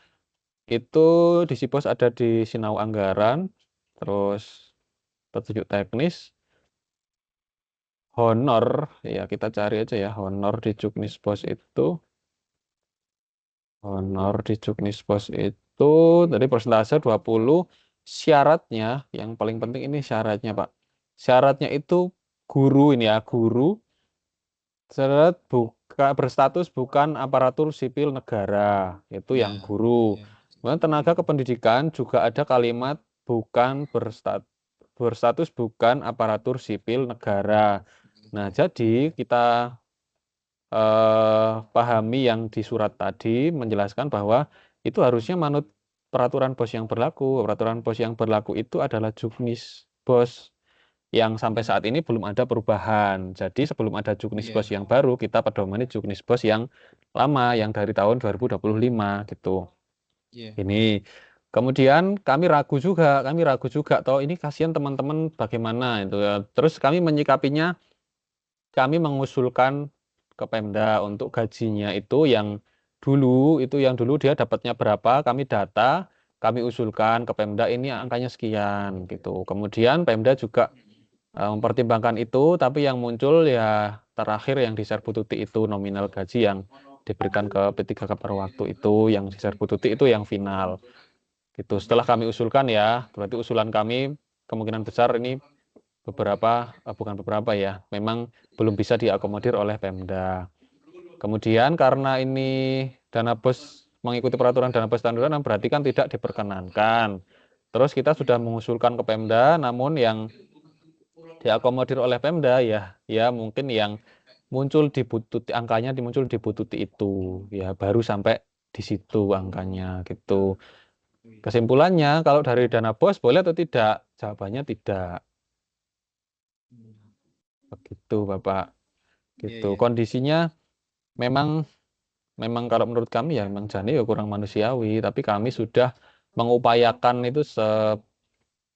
itu di Sipos ada di Sinau Anggaran, terus petunjuk teknis, honor, ya kita cari aja ya honor di Juknis BOS itu. Honor di Juknis BOS itu tadi persentase 20, syaratnya yang paling penting ini syaratnya Pak. Syaratnya itu guru ini ya, guru berstatus bukan aparatur sipil negara, itu yang guru. Kemudian tenaga kependidikan juga ada kalimat bukan berstatus bukan aparatur sipil negara. Nah, jadi kita pahami yang di surat tadi menjelaskan bahwa itu harusnya manut peraturan BOS yang berlaku. Peraturan BOS yang berlaku itu adalah Juknis BOS yang sampai saat ini belum ada perubahan. Jadi sebelum ada Juknis BOS yang baru, kita pedomani Juknis BOS yang lama, yang dari tahun 2025 gitu. Ini. Kemudian kami ragu juga toh ini kasihan teman-teman bagaimana itu ya. Terus kami menyikapinya, kami mengusulkan ke Pemda untuk gajinya itu yang dulu dia dapatnya berapa, kami data, kami usulkan ke Pemda ini angkanya sekian gitu. Kemudian Pemda juga mempertimbangkan itu, tapi yang muncul ya terakhir yang di Serbututi itu nominal gaji yang diberikan ke P3K paruh waktu itu, yang di Serbututi itu yang final. Gitu. Setelah kami usulkan ya, berarti usulan kami kemungkinan besar ini bukan beberapa ya, memang belum bisa diakomodir oleh Pemda. Kemudian karena ini dana BOS mengikuti peraturan dana BOS tahun 2026 berarti kan tidak diperkenankan. Terus kita sudah mengusulkan ke Pemda, namun yang diakomodir oleh Pemda ya mungkin yang muncul di Bututi, angkanya muncul di Bututi itu ya baru sampai di situ angkanya gitu. Kesimpulannya kalau dari dana BOS boleh atau tidak? Jawabannya tidak. Begitu Bapak. Gitu. Kondisinya memang kalau menurut kami ya memang Jani ya kurang manusiawi, tapi kami sudah mengupayakan itu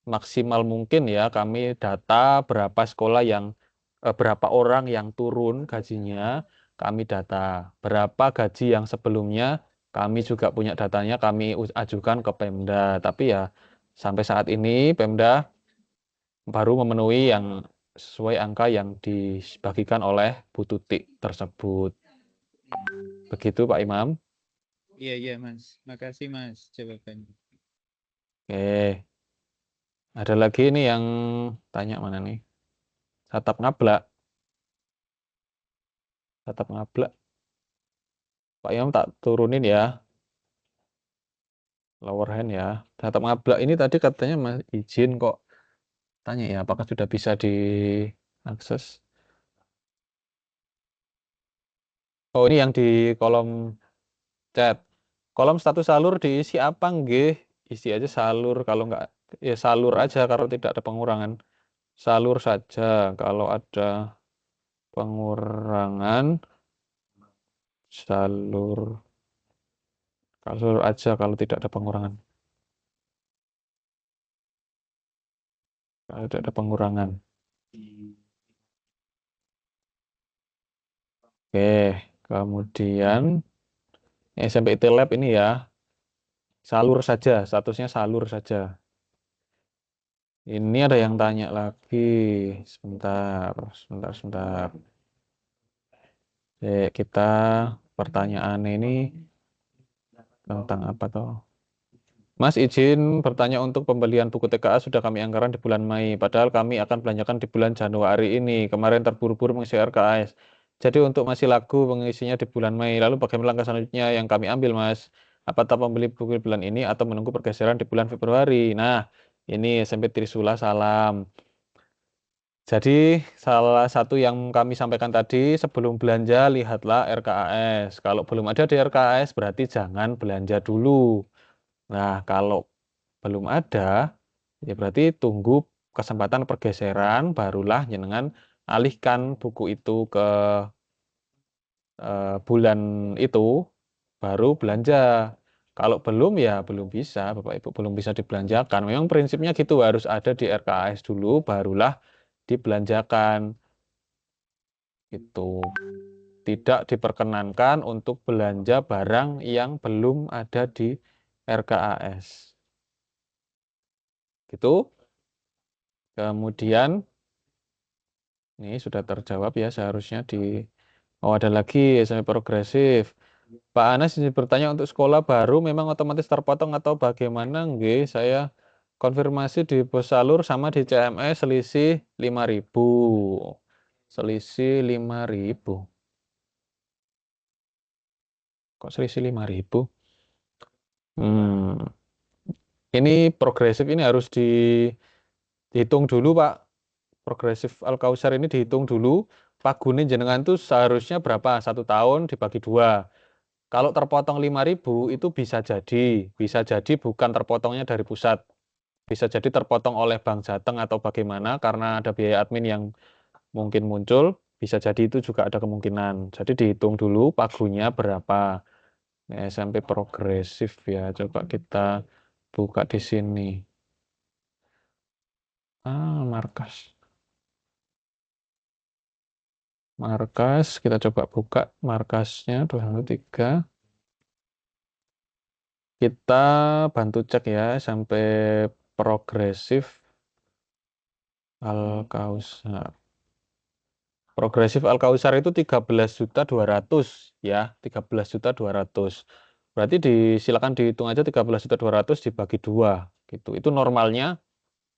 maksimal mungkin ya, kami data berapa sekolah yang berapa orang yang turun gajinya, kami data berapa gaji yang sebelumnya, kami juga punya datanya, kami ajukan ke Pemda. Tapi ya sampai saat ini Pemda baru memenuhi yang sesuai angka yang dibagikan oleh Bu Tutik tersebut. Begitu Pak Imam. Iya Mas. Makasih Mas jawabannya. Oke. Ada lagi nih yang tanya mana nih? Satap ngablak. Satap ngablak. Pak Imam tak turunin ya. Lower hand ya. Satap ngablak ini tadi katanya Mas izin kok. Tanya ya, apakah sudah bisa diakses? Oh, ini yang di kolom chat. Kolom status salur diisi apa nggih? Isi aja salur, kalau nggak ya salur aja kalau tidak ada pengurangan. Salur saja, kalau ada pengurangan salur aja kalau tidak ada pengurangan. Kalau tidak ada pengurangan. Oke, kemudian SMP IT Lab ini ya. Salur saja, statusnya salur saja. Ini ada yang tanya lagi. Sebentar. Kita pertanyaan ini tentang apa toh? Mas izin bertanya untuk pembelian buku TKA sudah kami anggaran di bulan Mei. Padahal kami akan belanjakan di bulan Januari ini. Kemarin terburu-buru mengisi RKS. Jadi untuk masih laku mengisinya di bulan Mei. Lalu bagaimana langkah selanjutnya yang kami ambil, Mas? Apakah membeli buku di bulan ini atau menunggu pergeseran di bulan Februari? Nah, ini SMP Trisula salam. Jadi salah satu yang kami sampaikan tadi, sebelum belanja lihatlah RKAS. Kalau belum ada di RKAS berarti jangan belanja dulu. Nah, kalau belum ada, ya berarti tunggu kesempatan pergeseran, barulah jenengan alihkan buku itu ke bulan itu, baru belanja. Kalau belum ya belum bisa, Bapak Ibu belum bisa dibelanjakan. Memang prinsipnya gitu, harus ada di RKAS dulu, barulah dibelanjakan. Itu tidak diperkenankan untuk belanja barang yang belum ada di RKAS. Gitu. Kemudian ini sudah terjawab ya seharusnya oh ada lagi SMP progresif. Pak Anas ini bertanya untuk sekolah baru memang otomatis terpotong atau bagaimana? Nggih, saya konfirmasi di Pos Salur sama di CMS selisih 5.000. Selisih 5.000. Kok selisih 5.000? Ini progresif ini harus dihitung dulu, Pak. Progresif Al-Kausar ini dihitung dulu. Pagunin jenengan tuh seharusnya berapa? 1 tahun dibagi 2. Kalau terpotong 5.000 itu bisa jadi bukan terpotongnya dari pusat. Bisa jadi terpotong oleh Bank Jateng atau bagaimana karena ada biaya admin yang mungkin muncul. Bisa jadi itu juga ada kemungkinan. Jadi dihitung dulu pagunya berapa. Ini SMP progresif ya. Coba kita buka di sini. Markas. Markas, kita coba buka markasnya 213. Kita bantu cek ya sampai progresif Al-Kausar. Progresif Al-Kausar itu 13.200 ya, 13.200. Berarti silakan dihitung aja 13.200 dibagi 2 gitu. Itu normalnya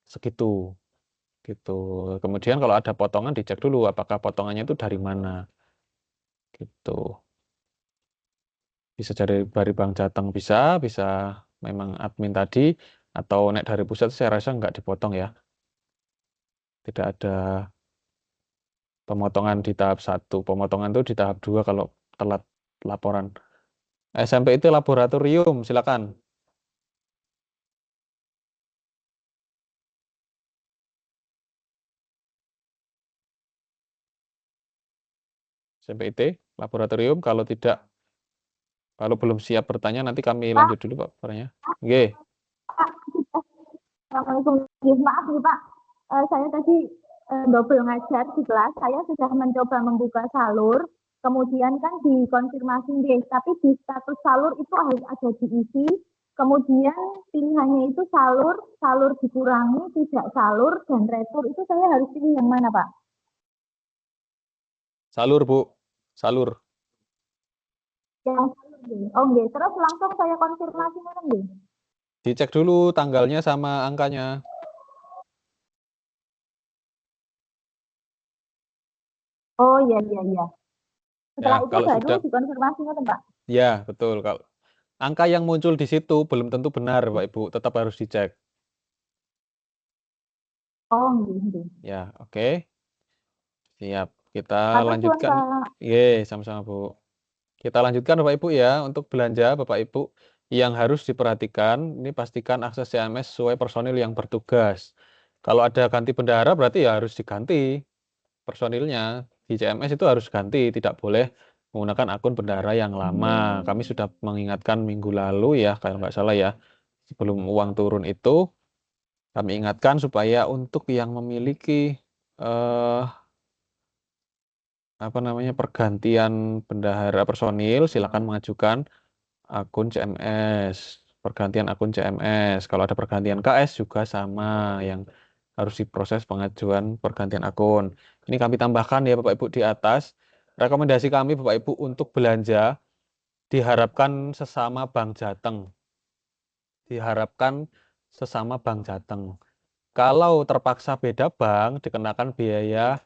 segitu. Gitu. Kemudian kalau ada potongan dicek dulu apakah potongannya itu dari mana. Gitu. Bisa dari Bank Jateng bisa memang admin tadi atau naik dari pusat saya rasa nggak dipotong ya. Tidak ada pemotongan di tahap 1. Pemotongan itu di tahap 2 kalau telat laporan. SMP itu laboratorium, silakan. SMP IT laboratorium kalau belum siap bertanya nanti kami lanjut dulu Pak pertanyaan. Oke. Assalamualaikum. Maaf nih Pak, saya tadi double ngajar di kelas. Saya sudah mencoba membuka salur, kemudian kan dikonfirmasi deh, tapi di status salur itu harus ada diisi Kemudian pilihannya itu salur, salur dikurangi, tidak salur, dan retur. Itu saya harus pilih yang mana, Pak? Salur, Bu. Salur. Yang salur, nggih. Oh, nggih. Terus langsung saya konfirmasi mana, nggih? Dicek dulu tanggalnya sama angkanya. Oh, iya, iya, iya. Setelah Ya, itu kalau baru sudah, dikonfirmasi, nggak, Pak? ya betul. Kalau angka yang muncul di situ belum tentu benar, Pak Ibu. Tetap harus dicek. Oh, nggih, nggih. Ya, oke. Siap. Kita Matur suwun, lanjutkan. Pak. Ye, sama-sama, Bu. Kita lanjutkan Bapak Ibu ya. Untuk belanja Bapak Ibu yang harus diperhatikan, ini pastikan akses CMS sesuai personil yang bertugas. Kalau ada ganti bendahara berarti ya harus diganti personilnya. Di CMS itu harus ganti, tidak boleh menggunakan akun bendahara yang lama. Kami sudah mengingatkan minggu lalu ya, kalau nggak salah ya, sebelum uang turun itu, kami ingatkan supaya untuk yang memiliki pergantian bendahara personil, silakan mengajukan akun CMS, pergantian akun CMS. Kalau ada pergantian KS juga sama, yang harus diproses pengajuan pergantian akun. Ini kami tambahkan ya Bapak Ibu di atas. Rekomendasi kami Bapak Ibu untuk belanja diharapkan sesama Bank Jateng. Diharapkan sesama Bank Jateng. Kalau terpaksa beda bank, dikenakan biaya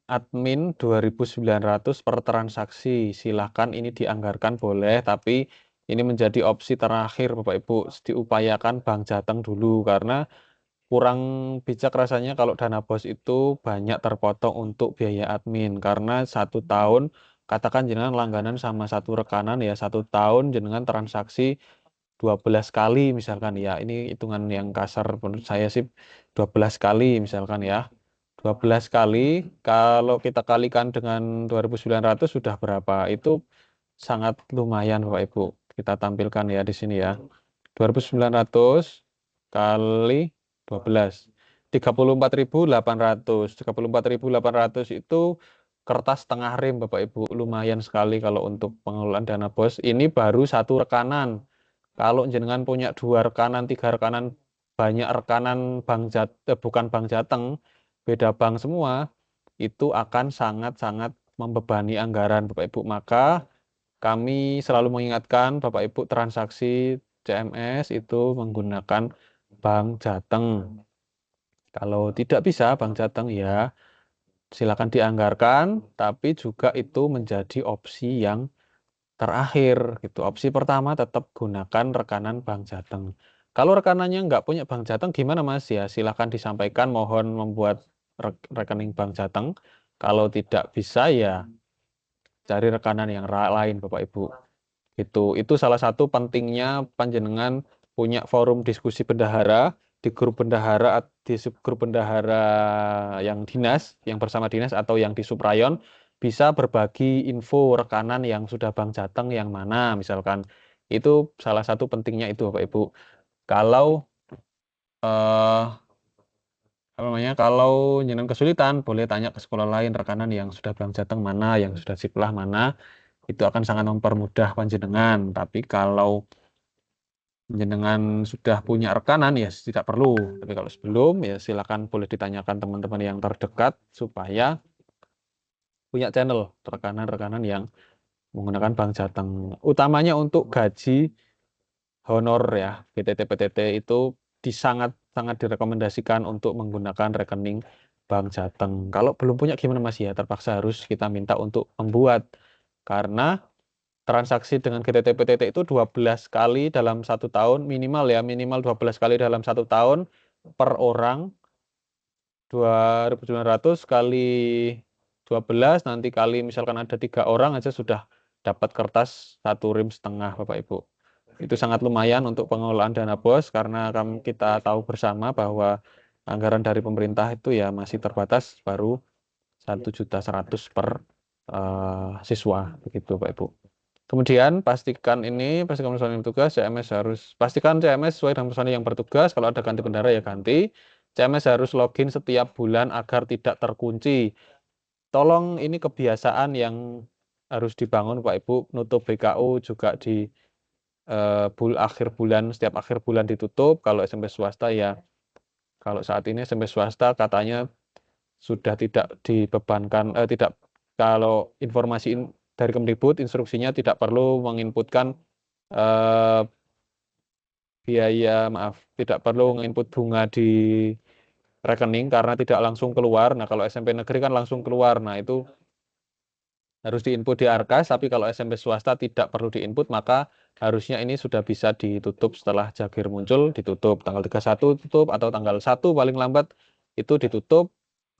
admin 2.900 per transaksi. Silahkan ini dianggarkan boleh, tapi ini menjadi opsi terakhir Bapak Ibu. Diupayakan Bank Jateng dulu, karena kurang bijak rasanya kalau dana bos itu banyak terpotong untuk biaya admin. Karena 1 tahun, katakan jenengan langganan sama satu rekanan ya, 1 tahun jenengan transaksi 12 kali misalkan ya. Ini hitungan yang kasar menurut saya sih, 12 kali misalkan ya. 12 kali, kalau kita kalikan dengan 2.900 sudah berapa? Itu sangat lumayan Bapak Ibu. Kita tampilkan ya di sini ya. 2.900 kali 12. 34.800. 34.800 itu kertas setengah rim Bapak Ibu. Lumayan sekali kalau untuk pengelolaan dana bos. Ini baru satu rekanan. Kalau jenengan punya 2 rekanan, 3 rekanan, banyak rekanan bukan Bank Jateng, beda bank semua, itu akan sangat-sangat membebani anggaran Bapak Ibu. Maka kami selalu mengingatkan Bapak Ibu transaksi CMS itu menggunakan Bank Jateng. Kalau tidak bisa Bank Jateng ya silakan dianggarkan, tapi juga itu menjadi opsi yang terakhir gitu. Opsi pertama tetap gunakan rekanan Bank Jateng. Kalau rekanannya nggak punya Bank Jateng gimana Mas? Ya silakan disampaikan, mohon membuat rekening Bank Jateng. Kalau tidak bisa ya cari rekanan yang lain Bapak Ibu. Itu salah satu pentingnya panjenengan punya forum diskusi bendahara di grup bendahara, di subgrup bendahara yang dinas, yang bersama dinas atau yang di subrayon, bisa berbagi info rekanan yang sudah Bank Jateng yang mana misalkan. Itu salah satu pentingnya itu Bapak Ibu. Kalau eh kalau jenengan kesulitan boleh tanya ke sekolah lain rekanan yang sudah Bank Jateng mana, yang sudah Siplah mana, itu akan sangat mempermudah panjenengan. Tapi kalau jenengan sudah punya rekanan ya tidak perlu. Tapi kalau sebelum ya silakan boleh ditanyakan teman-teman yang terdekat supaya punya channel rekanan-rekanan yang menggunakan Bank Jateng. Utamanya untuk gaji honor ya, PTT itu sangat direkomendasikan untuk menggunakan rekening Bank Jateng. Kalau belum punya gimana Mas ya, terpaksa harus kita minta untuk membuat. Karena transaksi dengan GTT-PTT itu 12 kali dalam 1 tahun, minimal ya, minimal 12 kali dalam 1 tahun per orang. 2.900 kali 12, nanti kali misalkan ada 3 orang aja sudah dapat kertas 1,5 rim Bapak Ibu. Itu sangat lumayan untuk pengelolaan dana bos, karena kita tahu bersama bahwa anggaran dari pemerintah itu ya masih terbatas, baru 1.100.000 per siswa begitu Pak Ibu. Kemudian pastikan personil yang bertugas, pastikan CMS sesuai dengan personil yang bertugas. Kalau ada ganti bendahara ya ganti. CMS harus login setiap bulan agar tidak terkunci. Tolong ini kebiasaan yang harus dibangun Pak Ibu, nutup BKU juga akhir bulan, setiap akhir bulan ditutup. Kalau SMP swasta ya, kalau saat ini SMP swasta katanya sudah tidak dibebankan, tidak, kalau informasi dari Kemdikbud instruksinya tidak perlu menginputkan tidak perlu menginput bunga di rekening karena tidak langsung keluar. Nah, kalau SMP negeri kan langsung keluar. Nah, itu harus diinput di Arkas, tapi kalau SMP swasta tidak perlu diinput, maka harusnya ini sudah bisa ditutup setelah Jagir muncul, ditutup. Tanggal 31 tutup atau tanggal 1 paling lambat itu ditutup.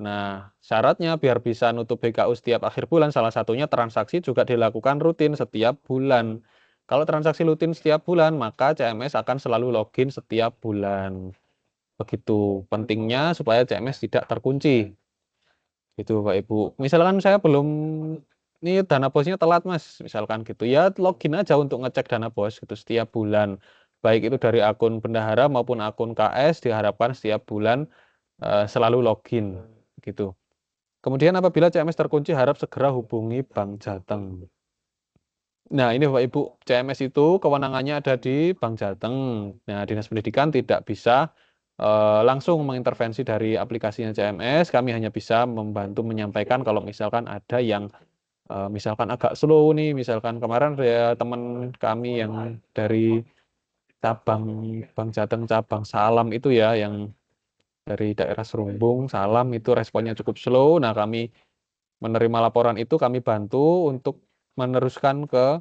Nah, syaratnya biar bisa nutup BKU setiap akhir bulan, salah satunya transaksi juga dilakukan rutin setiap bulan. Kalau transaksi rutin setiap bulan, maka CMS akan selalu login setiap bulan. Begitu pentingnya supaya CMS tidak terkunci. Gitu Pak Ibu. Misalkan saya belum, ini dana bosnya telat Mas, misalkan gitu. Ya login aja untuk ngecek dana bos gitu setiap bulan. Baik itu dari akun bendahara maupun akun KS diharapkan setiap bulan selalu login gitu. Kemudian apabila CMS terkunci harap segera hubungi Bank Jateng. Nah, ini Bapak Ibu, CMS itu kewenangannya ada di Bank Jateng. Nah, Dinas Pendidikan tidak bisa langsung mengintervensi dari aplikasinya CMS. Kami hanya bisa membantu menyampaikan kalau misalkan ada yang misalkan agak slow nih. Misalkan kemarin ada teman kami yang dari cabang Bank Jateng cabang Salam itu ya, yang dari daerah Serumbung, Salam itu responnya cukup slow. Nah, kami menerima laporan itu, kami bantu untuk meneruskan ke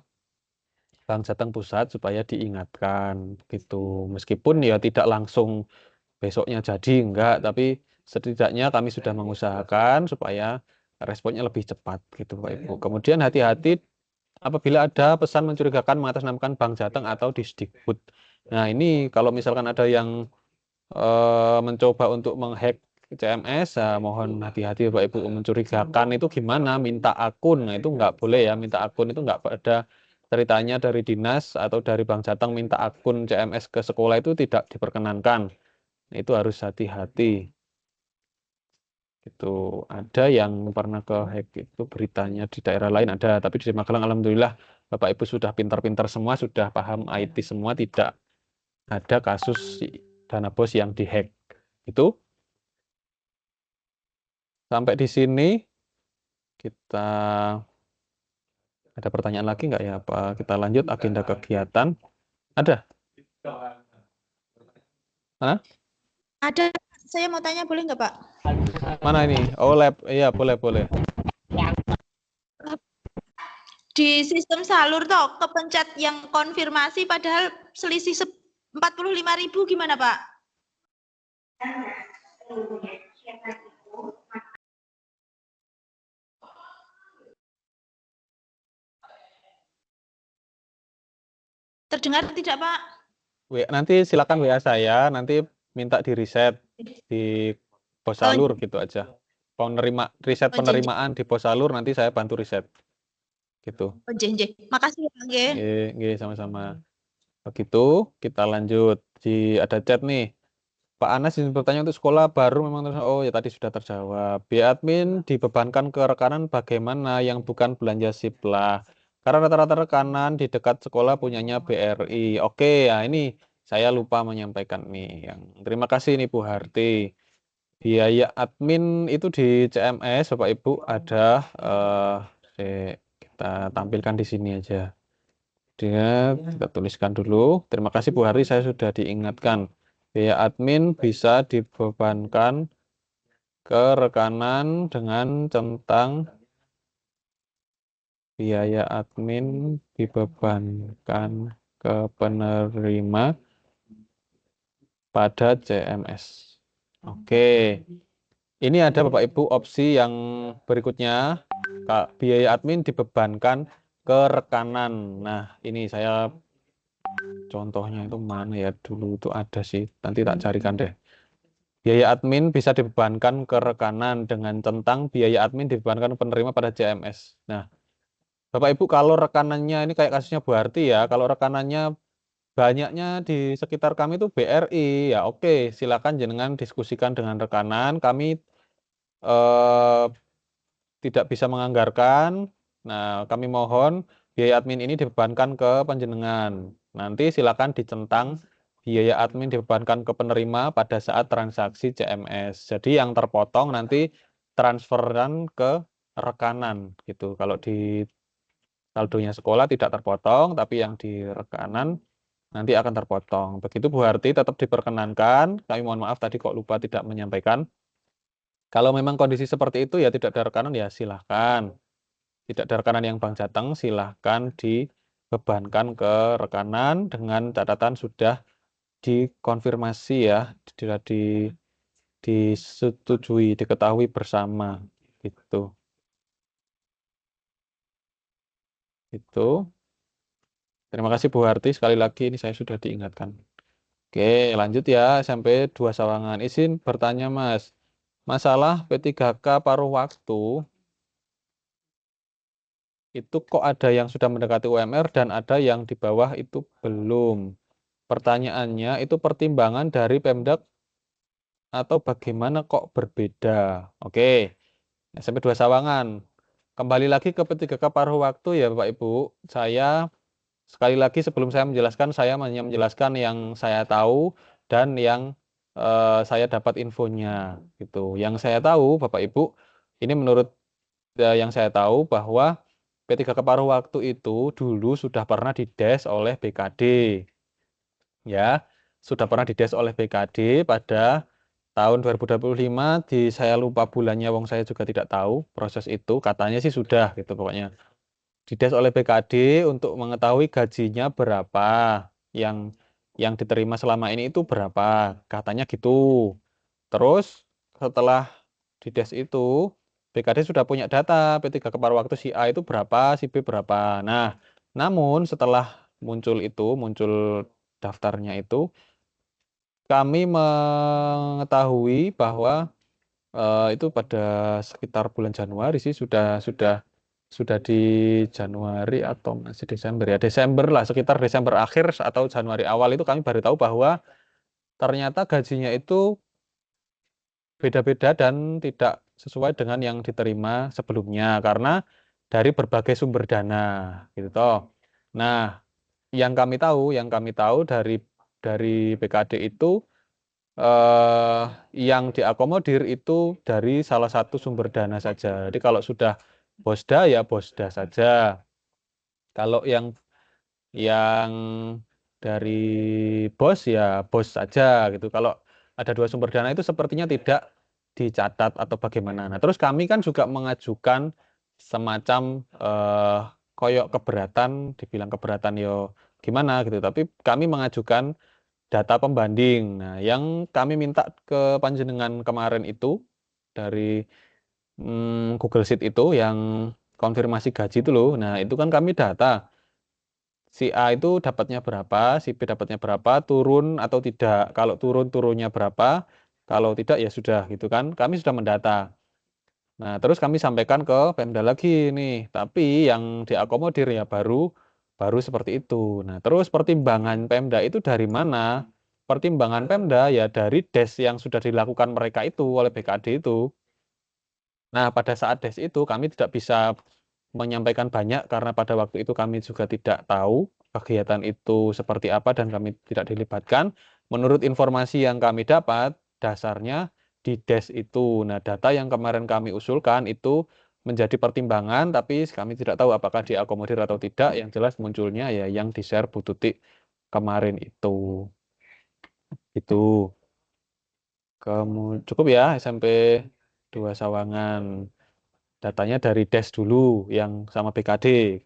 Bank Jateng Pusat supaya diingatkan gitu. Meskipun ya tidak langsung besoknya jadi, enggak, tapi setidaknya kami sudah mengusahakan supaya responnya lebih cepat gitu Pak Ibu. Kemudian hati-hati apabila ada pesan mencurigakan mengatasnamakan Bank Jateng atau Disdikbud. Nah, ini kalau misalkan ada yang mencoba untuk menghack CMS, mohon hati-hati Bapak Ibu. Mencurigakan itu gimana? Minta akun, nah itu nggak boleh ya. Minta akun itu nggak ada ceritanya dari dinas atau dari Bank Jateng minta akun CMS ke sekolah itu tidak diperkenankan. Itu harus hati-hati. Itu ada yang pernah ke hack itu beritanya di daerah lain ada, tapi di Magelang alhamdulillah Bapak Ibu sudah pintar-pintar semua, sudah paham IT semua, tidak ada kasus dana bos yang dihack. Itu sampai di sini kita ada pertanyaan lagi nggak ya? Apa kita lanjut agenda kegiatan? Ada? Hah? Ada, saya mau tanya boleh nggak Pak? Mana ini? Oh lab, iya boleh boleh. Di sistem salur toh kepencet yang konfirmasi padahal selisih 45.000 gimana Pak? Terdengar tidak Pak? Nanti silakan WA saya, nanti minta di reset di pos salur gitu aja. Reset penerimaan di pos salur, nanti saya bantu reset. Gitu. Makasih ya Pak. Nggih, sama-sama. Begitu, kita lanjut. Ada chat nih. Pak Anas izin bertanya untuk sekolah baru memang oh ya tadi sudah terjawab. Biaya admin dibebankan ke rekanan bagaimana yang bukan belanja siplah. Karena rata-rata rekanan di dekat sekolah punyanya BRI. Oke, ya ini saya lupa menyampaikan nih. Terima kasih nih Bu Harti. Biaya admin itu di CMS Bapak Ibu ada kita tampilkan di sini aja. Kita tuliskan dulu. Terima kasih Bu Harti, saya sudah diingatkan. Biaya admin bisa dibebankan ke rekanan dengan centang biaya admin dibebankan ke penerima pada CMS. Oke. Ini ada Bapak Ibu opsi yang berikutnya. Biaya admin dibebankan ke rekanan. Nah, ini saya contohnya itu mana ya, dulu itu ada sih, nanti tak carikan deh. Biaya admin bisa dibebankan ke rekanan dengan centang biaya admin dibebankan penerima pada CMS. Nah, Bapak Ibu kalau rekanannya ini kayak kasusnya Bu Harti ya, kalau rekanannya banyaknya di sekitar kami itu BRI, ya oke, silakan jenengan diskusikan dengan rekanan. Kami tidak bisa menganggarkan. Nah, kami mohon biaya admin ini dibebankan ke panjenengan. Nanti silakan dicentang biaya admin dibebankan ke penerima pada saat transaksi CMS. Jadi yang terpotong nanti transferan ke rekanan gitu. Kalau di saldonya sekolah tidak terpotong, tapi yang di rekanan nanti akan terpotong. Begitu Bu Harti, tetap diperkenankan. Kami mohon maaf tadi kok lupa tidak menyampaikan. Kalau memang kondisi seperti itu ya tidak ada rekanan ya silahkan. Tidak ada rekanan yang Bank Jateng silahkan dibebankan ke rekanan dengan catatan sudah dikonfirmasi ya, sudah disetujui, diketahui bersama gitu. Itu. Terima kasih Bu Harti, sekali lagi ini saya sudah diingatkan. Oke, lanjut ya sampai 2 Sawangan. Izin bertanya Mas, masalah P3K paruh waktu itu kok ada yang sudah mendekati UMR dan ada yang di bawah itu belum. Pertanyaannya itu pertimbangan dari Pemdak atau bagaimana kok berbeda? Oke, SMP 2 Sawangan. Kembali lagi ke P3K paruh waktu ya Bapak Ibu. Saya sekali lagi sebelum saya menjelaskan, saya hanya menjelaskan yang saya tahu dan yang saya dapat infonya gitu. Yang saya tahu Bapak Ibu, ini menurut yang saya tahu bahwa P3K paruh waktu itu dulu sudah pernah dides oleh BKD. Ya, sudah pernah dides oleh BKD pada tahun 2025 saya lupa bulannya wong saya juga tidak tahu proses itu, katanya sih sudah gitu pokoknya. Dides oleh BKD untuk mengetahui gajinya berapa, yang diterima selama ini itu berapa, katanya gitu. Terus setelah dides itu BKD sudah punya data P3K paruh waktu si A itu berapa, si B berapa. Nah, namun setelah muncul daftarnya itu, kami mengetahui bahwa itu pada sekitar bulan Januari sih sudah di Januari atau masih Desember ya, Desember lah, sekitar Desember akhir atau Januari awal itu kami baru tahu bahwa ternyata gajinya itu beda-beda dan tidak sesuai dengan yang diterima sebelumnya karena dari berbagai sumber dana gitu toh. Nah, yang kami tahu dari BKD itu yang diakomodir itu dari salah satu sumber dana saja. Jadi kalau sudah Bosda ya Bosda saja. Kalau yang dari BOS ya BOS saja gitu. Kalau ada 2 sumber dana itu sepertinya tidak dicatat atau bagaimana. Nah, terus kami kan juga mengajukan semacam koyok keberatan, dibilang keberatan yo gimana gitu. Tapi kami mengajukan data pembanding. Nah, yang kami minta ke panjenengan kemarin itu dari Google Sheet itu yang konfirmasi gaji itu loh. Nah, itu kan kami data. Si A itu dapatnya berapa, si B dapatnya berapa, turun atau tidak. Kalau turunnya berapa, kalau tidak ya sudah gitu kan. Kami sudah mendata. Nah, terus kami sampaikan ke Pemda lagi nih, tapi yang diakomodir ya baru seperti itu. Nah, terus pertimbangan Pemda itu dari mana? Pertimbangan Pemda ya dari des yang sudah dilakukan mereka itu oleh BKD itu. Nah, pada saat des itu kami tidak bisa menyampaikan banyak karena pada waktu itu kami juga tidak tahu kegiatan itu seperti apa dan kami tidak dilibatkan. Menurut informasi yang kami dapat, dasarnya di des itu. Nah, data yang kemarin kami usulkan itu menjadi pertimbangan, tapi kami tidak tahu apakah diakomodir atau tidak. Yang jelas munculnya ya yang di-share Bu Tutik kemarin itu. Itu. Cukup ya SMP 2 Sawangan. Datanya dari des dulu yang sama BKD.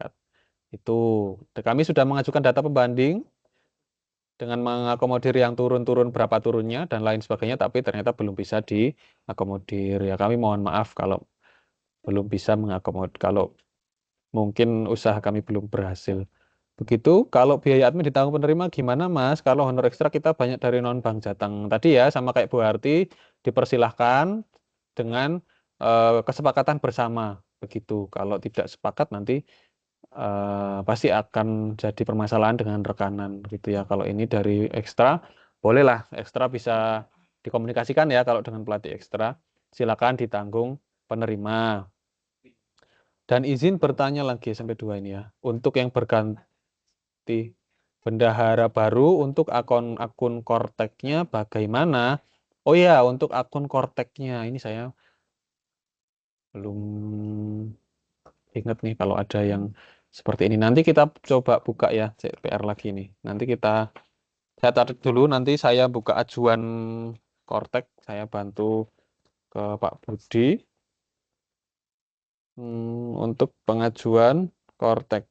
Itu. Kami sudah mengajukan data pembanding dengan mengakomodir yang turun-turun berapa turunnya dan lain sebagainya, tapi ternyata belum bisa diakomodir. Ya kami mohon maaf kalau belum bisa mengakomodir, kalau mungkin usaha kami belum berhasil. Begitu, kalau biaya admin ditanggung penerima gimana Mas? Kalau honor ekstra kita banyak dari non-Bank Jateng. Tadi ya sama kayak Bu Harti, dipersilahkan dengan kesepakatan bersama. Begitu, kalau tidak sepakat nanti pasti akan jadi permasalahan dengan rekanan gitu ya. Kalau ini dari ekstra, bolehlah ekstra bisa dikomunikasikan ya kalau dengan pelatih ekstra. Silakan ditanggung penerima. Dan izin bertanya lagi sampai 2 ini ya. Untuk yang berganti bendahara baru untuk akun Korteknya bagaimana? Oh ya, untuk akun Korteknya ini saya belum ingat nih kalau ada yang seperti ini. Nanti kita coba buka ya, CPR lagi nih. Nanti saya tarik dulu, nanti saya buka ajuan Kortek, saya bantu ke Pak Budi untuk pengajuan Kortek.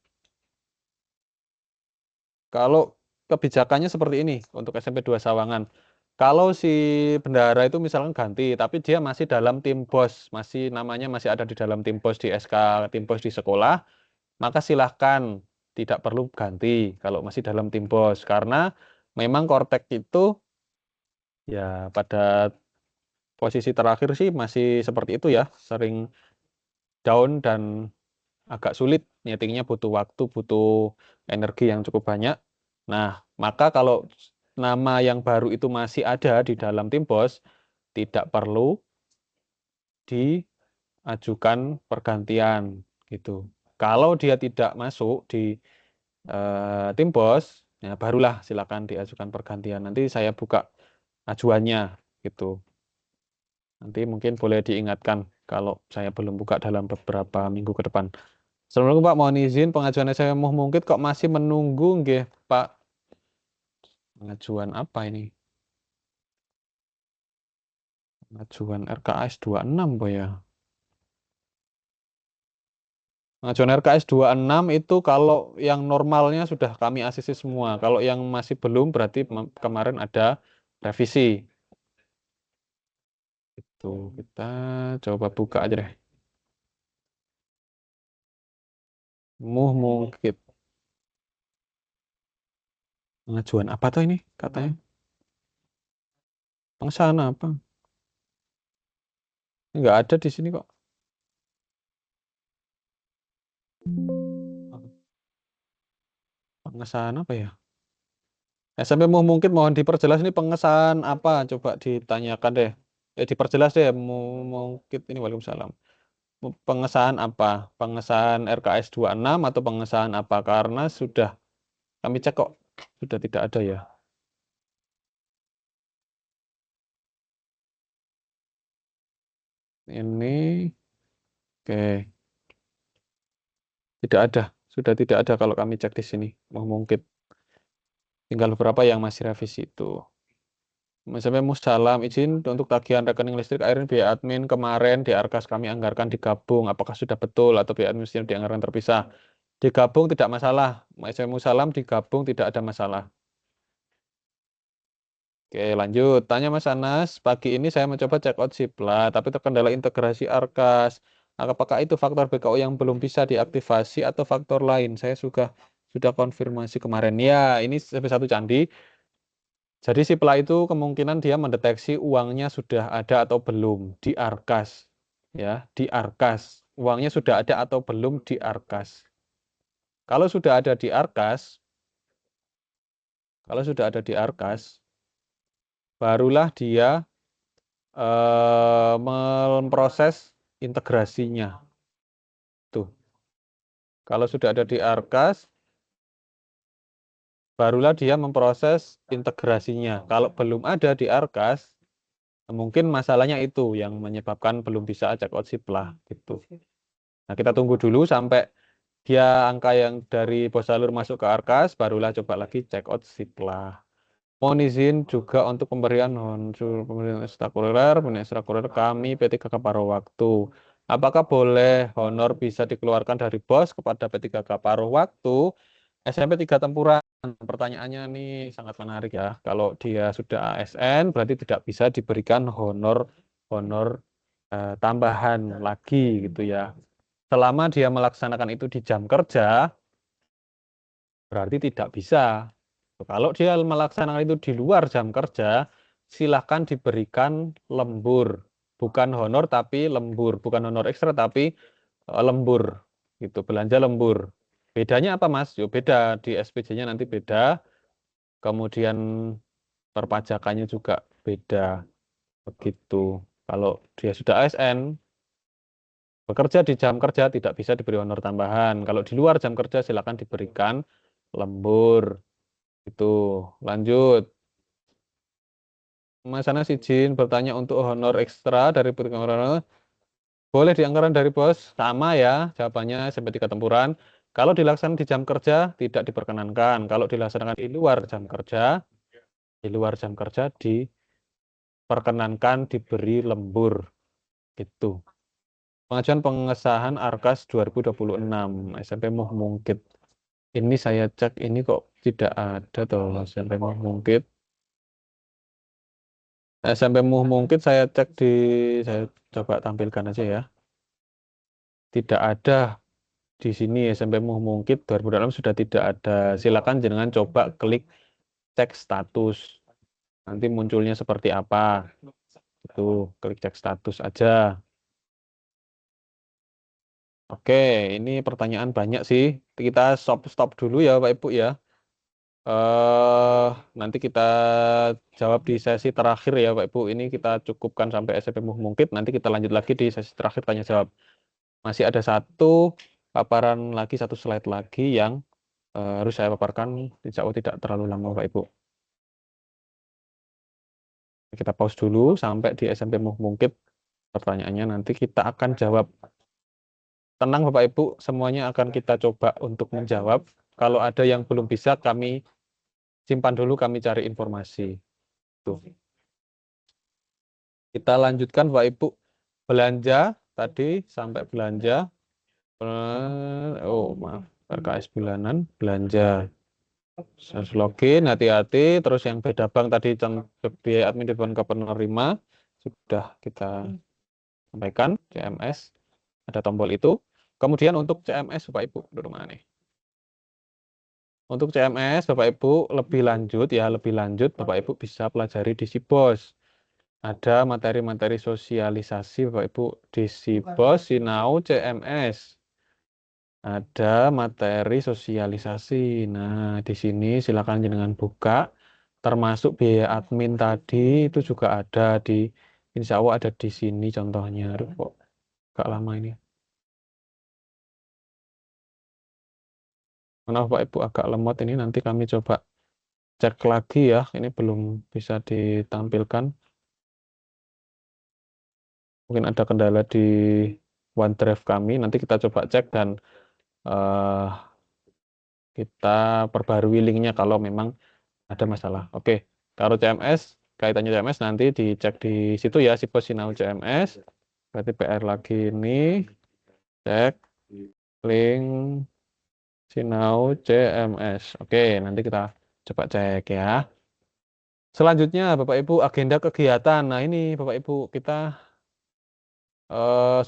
Kalau kebijakannya seperti ini untuk SMP 2 Sawangan. Kalau si bendahara itu misalkan ganti, tapi dia masih dalam tim BOS, namanya masih ada di dalam tim BOS di SK tim BOS di sekolah, maka silahkan tidak perlu ganti kalau masih dalam tim BOS, karena memang Kortek itu ya pada posisi terakhir sih masih seperti itu ya, sering down dan agak sulit, nyetingnya butuh waktu, butuh energi yang cukup banyak. Nah, maka kalau nama yang baru itu masih ada di dalam tim BOS, tidak perlu diajukan pergantian gitu. Kalau dia tidak masuk di tim BOS, ya barulah silakan diajukan pergantian. Nanti saya buka ajuannya gitu. Nanti mungkin boleh diingatkan kalau saya belum buka dalam beberapa minggu ke depan. Assalamualaikum Pak, mohon izin pengajuan saya mungkin kok masih menunggu nggih Pak. Pengajuan apa ini? Pengajuan RKS 26 Pak ya. Pengajuan RKS 26 itu kalau yang normalnya sudah kami ACC semua. Kalau yang masih belum berarti kemarin ada revisi. Itu kita coba buka aja deh. Mungkin. Pengajuan apa tuh ini katanya? Pengesahan apa? Enggak ada di sini kok. Pengesahan apa ya? SMP mungkin mohon diperjelas ini pengesahan apa? Coba ditanyakan deh. Diperjelas deh. Mungkin ini Waalaikumsalam. Pengesahan apa? Pengesahan RKS 26 atau pengesahan apa? Karena sudah kami cek kok sudah tidak ada ya. Ini oke. Tidak ada, sudah tidak ada kalau kami cek di sini. Mungkin tinggal beberapa yang masih revisi itu. Misalnya Musalam izin untuk tagihan rekening listrik air biaya admin kemarin di Arkas kami anggarkan digabung. Apakah sudah betul atau biaya admin dianggarkan terpisah? Digabung tidak masalah. Misalnya Musalam digabung tidak ada masalah. Oke, lanjut. Tanya Mas Anas, pagi ini saya mencoba check out Sipla, tapi terkendala integrasi Arkas. Apakah itu faktor BKO yang belum bisa diaktifasi atau faktor lain? Saya sudah konfirmasi kemarin. Ya, ini satu candi. Jadi Sipla itu kemungkinan dia mendeteksi uangnya sudah ada atau belum di Arkas. Ya, di Arkas. Uangnya sudah ada atau belum di Arkas. Kalau sudah ada di Arkas, barulah dia memproses integrasinya. Tuh. Kalau sudah ada di Arkas, barulah dia memproses integrasinya. Kalau belum ada di Arkas, mungkin masalahnya itu yang menyebabkan belum bisa check out Sipla gitu. Nah, kita tunggu dulu sampai dia angka yang dari Bosalur masuk ke Arkas, barulah coba lagi check out Sipla. Mohon izin juga untuk pemberian ekstrakurikuler, kami P3K paruh waktu. Apakah boleh honor bisa dikeluarkan dari BOS kepada P3K paruh waktu? SMP 3 Tempuran. Pertanyaannya nih sangat menarik ya. Kalau dia sudah ASN berarti tidak bisa diberikan honor tambahan lagi gitu ya. Selama dia melaksanakan itu di jam kerja, berarti tidak bisa. Kalau dia melaksanakan itu di luar jam kerja, silahkan diberikan lembur. Bukan honor tapi lembur. Bukan honor ekstra tapi lembur. Gitu, belanja lembur. Bedanya apa Mas? Yo beda, di SPJ-nya nanti beda. Kemudian perpajakannya juga beda. Begitu. Kalau dia sudah ASN, bekerja di jam kerja tidak bisa diberi honor tambahan. Kalau di luar jam kerja silakan diberikan lembur. Itu, lanjut. Mas Anas izin bertanya untuk honor ekstra dari perkantoran. Boleh di anggaran dari bos, sama ya jawabannya sampai 3 tempuran. Kalau dilaksanakan di jam kerja, tidak diperkenankan. Kalau dilaksanakan di luar jam kerja, diperkenankan diberi lembur. Gitu. Pengajuan pengesahan Arkas 2026 SMP Muh Mungkit. Ini saya cek, ini kok tidak ada tuh SMP Muh Mungkit. SMP Muh Mungkit saya cek saya coba tampilkan aja ya. Tidak ada di sini SMP Muh Mungkit 2026 sudah tidak ada. Silakan jenengan coba klik cek status. Nanti munculnya seperti apa. Itu klik cek status aja. Oke, ini pertanyaan banyak sih. Kita stop dulu ya Pak Ibu ya. Nanti kita jawab di sesi terakhir ya Pak Ibu. Ini kita cukupkan sampai SMP Muh Mungkit. Nanti kita lanjut lagi di sesi terakhir tanya jawab. Masih ada satu paparan lagi, satu slide lagi yang harus saya paparkan. Insya Allah tidak terlalu lama Pak Ibu. Kita pause dulu sampai di SMP Muh Mungkit. Pertanyaannya nanti kita akan jawab. Tenang Bapak Ibu, semuanya akan kita coba untuk menjawab. Kalau ada yang belum bisa, kami simpan dulu, kami cari informasi. Tuh. Kita lanjutkan Bapak Ibu. Belanja, tadi sampai belanja. Oh maaf, RKS bulanan, belanja. Harus login, hati-hati. Terus yang beda bank tadi, biaya admin di bank ke penerima. Sudah kita sampaikan, CMS. Ada tombol itu. Kemudian untuk CMS Bapak Ibu, duduk mana nih? Untuk CMS Bapak Ibu lebih lanjut Bapak Ibu bisa pelajari di Sibos. Ada materi-materi sosialisasi Bapak Ibu di Sibos Sinau CMS. Ada materi sosialisasi. Nah, di sini silakan jenengan buka. Termasuk biaya admin tadi itu juga ada di, insya Allah ada di sini contohnya. Aduh, kok agak lama ini. Maaf Pak Ibu agak lemot ini, nanti kami coba cek lagi ya. Ini belum bisa ditampilkan. Mungkin ada kendala di OneDrive kami. Nanti kita coba cek dan kita perbarui linknya kalau memang ada masalah. Oke, kalau CMS, kaitannya CMS nanti dicek di situ ya, Sibos Sinau CMS. Berarti PR lagi ini, cek link Sinau CMS. Oke, nanti kita coba cek ya. Selanjutnya Bapak Ibu, agenda kegiatan. Nah ini Bapak Ibu, kita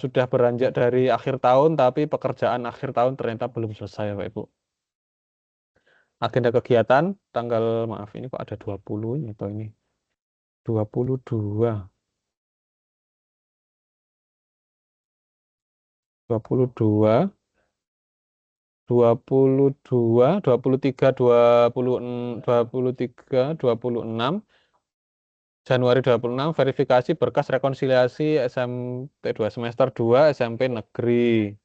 sudah beranjak dari akhir tahun, tapi pekerjaan akhir tahun ternyata belum selesai Bapak Ibu. Agenda kegiatan tanggal, maaf ini kok ada 20 atau ini 22. 22, 23, 26 Januari 26 verifikasi berkas rekonsiliasi SMP 2 semester 2 SMP negeri.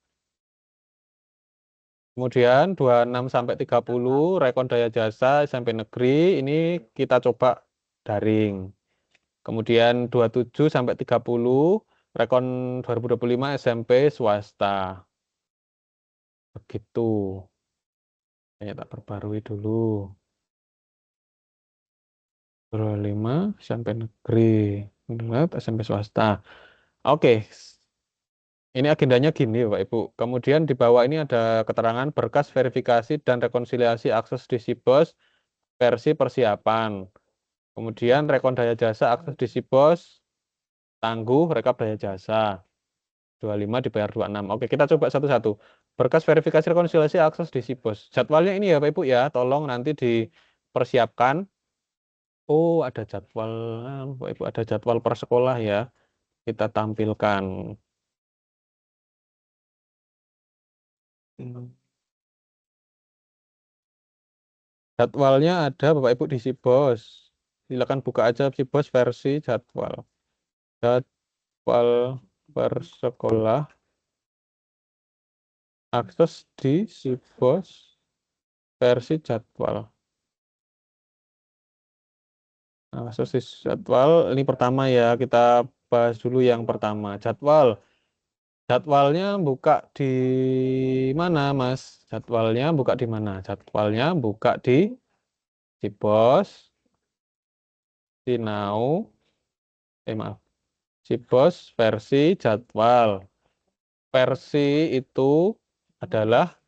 Kemudian 26 sampai 30 rekon daya jasa SMP negeri ini kita coba daring. Kemudian 27 sampai 30 rekon 2025 SMP swasta. Begitu. Saya tak perbarui dulu. 25 SMP negeri, SMP swasta. Oke. Ini agendanya gini Bapak Ibu. Kemudian di bawah ini ada keterangan berkas verifikasi dan rekonsiliasi akses di Sibos versi persiapan. Kemudian rekon daya jasa akses di Sibos tangguh rekap daya jasa. 25 dibayar 26. Oke, kita coba satu-satu. Berkas verifikasi rekonsiliasi akses di Sibos. Jadwalnya ini ya Bapak Ibu ya, tolong nanti dipersiapkan. Oh, ada jadwal, Bapak Ibu, ada jadwal per sekolah ya. Kita tampilkan. Jadwalnya ada Bapak Ibu di Sibos. Silakan buka aja Sibos versi jadwal. Jadwal per sekolah. Akses di Sibos versi jadwal. Nah, sosis jadwal ini pertama ya, kita bahas dulu yang pertama. Jadwalnya buka di mana, Mas? Jadwalnya buka di mana? Jadwalnya buka di Cibos, Sinau, maaf, Cibos versi jadwal. Versi itu adalah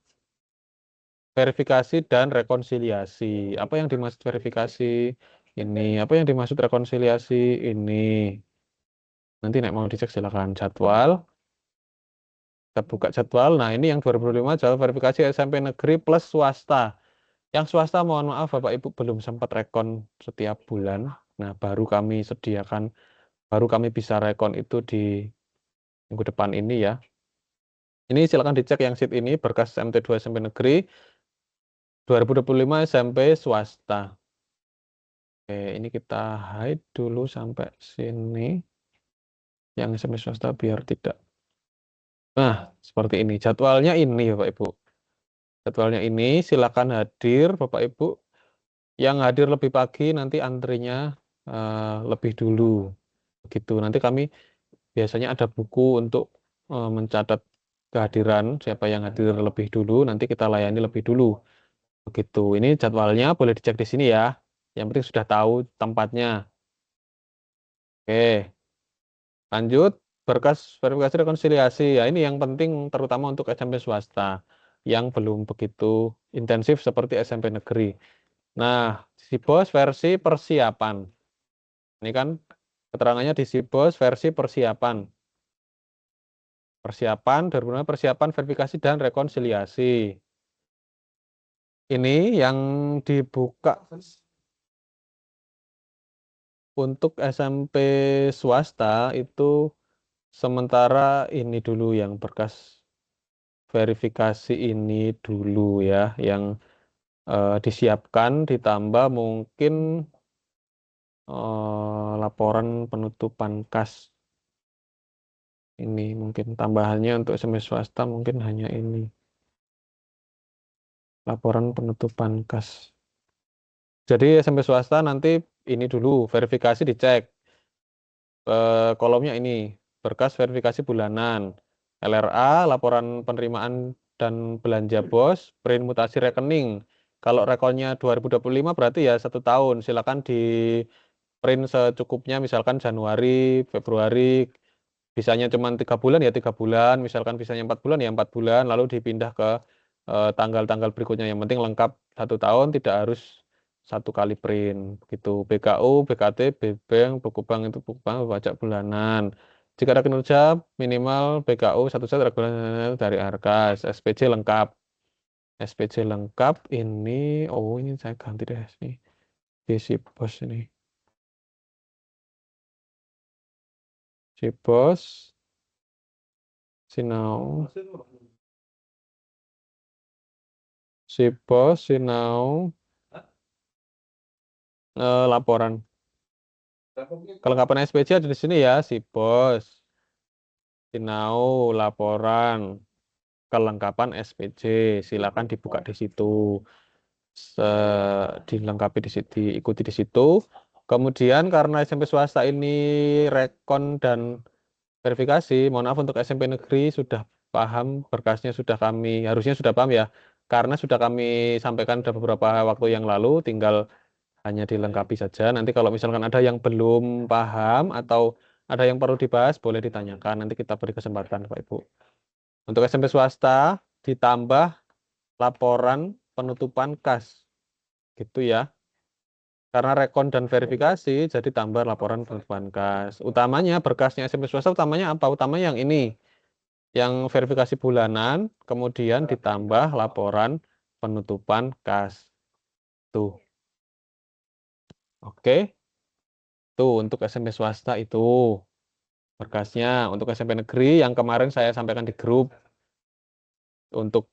verifikasi dan rekonsiliasi. Apa yang dimaksud verifikasi? Ini. Apa yang dimaksud rekonsiliasi? Ini. Nanti nek mau dicek silakan jadwal. Kita buka jadwal. Nah, ini yang 2005 jadwal verifikasi SMP negeri plus swasta. Yang swasta mohon maaf Bapak Ibu belum sempat rekon setiap bulan. Nah, baru kami sediakan, baru kami bisa rekon itu di minggu depan ini ya. Ini silakan dicek yang sheet ini berkas MT2 SMP negeri 2025 SMP swasta. Oke, ini kita hide dulu sampai sini. Yang SMP swasta biar tidak. Nah, seperti ini. Jadwalnya ini Bapak Ibu. Jadwalnya ini silakan hadir Bapak Ibu. Yang hadir lebih pagi nanti antrinya lebih dulu. Begitu. Nanti kami biasanya ada buku untuk mencatat kehadiran siapa yang hadir lebih dulu, nanti kita layani lebih dulu. Begitu. Ini jadwalnya boleh dicek di sini ya. Yang penting sudah tahu tempatnya. Oke. Lanjut berkas verifikasi rekonsiliasi. Ya, ini yang penting terutama untuk SMP swasta yang belum begitu intensif seperti SMP negeri. Nah, Sibos versi persiapan. Ini kan keterangannya di Sibos versi persiapan. Persiapan, persiapan verifikasi dan rekonsiliasi. Ini yang dibuka untuk SMP swasta itu sementara ini dulu yang berkas verifikasi ini dulu ya, yang disiapkan ditambah mungkin laporan penutupan kas. Ini mungkin tambahannya untuk SMP swasta mungkin hanya ini. Laporan penutupan kas. Jadi SMP swasta nanti ini dulu verifikasi dicek. Kolomnya ini berkas verifikasi bulanan. LRA, laporan penerimaan dan belanja bos, print mutasi rekening. Kalau rekonnya 2025 berarti ya 1 tahun. Silakan di print secukupnya misalkan Januari, Februari, bisanya cuma 3 bulan ya 3 bulan, misalkan bisanya 4 bulan ya 4 bulan, lalu dipindah ke tanggal-tanggal berikutnya. Yang penting lengkap 1 tahun, tidak harus 1 kali print. Gitu. BKU, BKT, BBank, buku bank itu buku bank pajak bulanan. Jika ada kinerja minimal BKU 1 set reguler dari Arkas, SPJ lengkap. SPJ lengkap ini, oh ini saya ganti deh nih. Di Sibos ini. Sibos, Sinau, Sibos, Sinau, laporan. Kelengkapan SPJ ada di sini ya, Sibos, Sinau, laporan, kelengkapan SPJ, silakan dibuka di situ, dilengkapi di situ, diikuti di situ. Kemudian karena SMP swasta ini rekon dan verifikasi, mohon maaf untuk SMP negeri sudah paham berkasnya sudah kami, harusnya sudah paham ya, karena sudah kami sampaikan sudah beberapa waktu yang lalu, tinggal hanya dilengkapi saja. Nanti kalau misalkan ada yang belum paham atau ada yang perlu dibahas, boleh ditanyakan. Nanti kita beri kesempatan, Pak Ibu. Untuk SMP swasta, ditambah laporan penutupan kas. Gitu ya. Karena rekon dan verifikasi, jadi tambah laporan penutupan kas. Utamanya, berkasnya SMP swasta, utamanya apa? Utamanya yang ini. Yang verifikasi bulanan, kemudian ditambah laporan penutupan kas. Tuh. Oke. Tuh, untuk SMP swasta itu berkasnya. Untuk SMP negeri yang kemarin saya sampaikan di grup. Untuk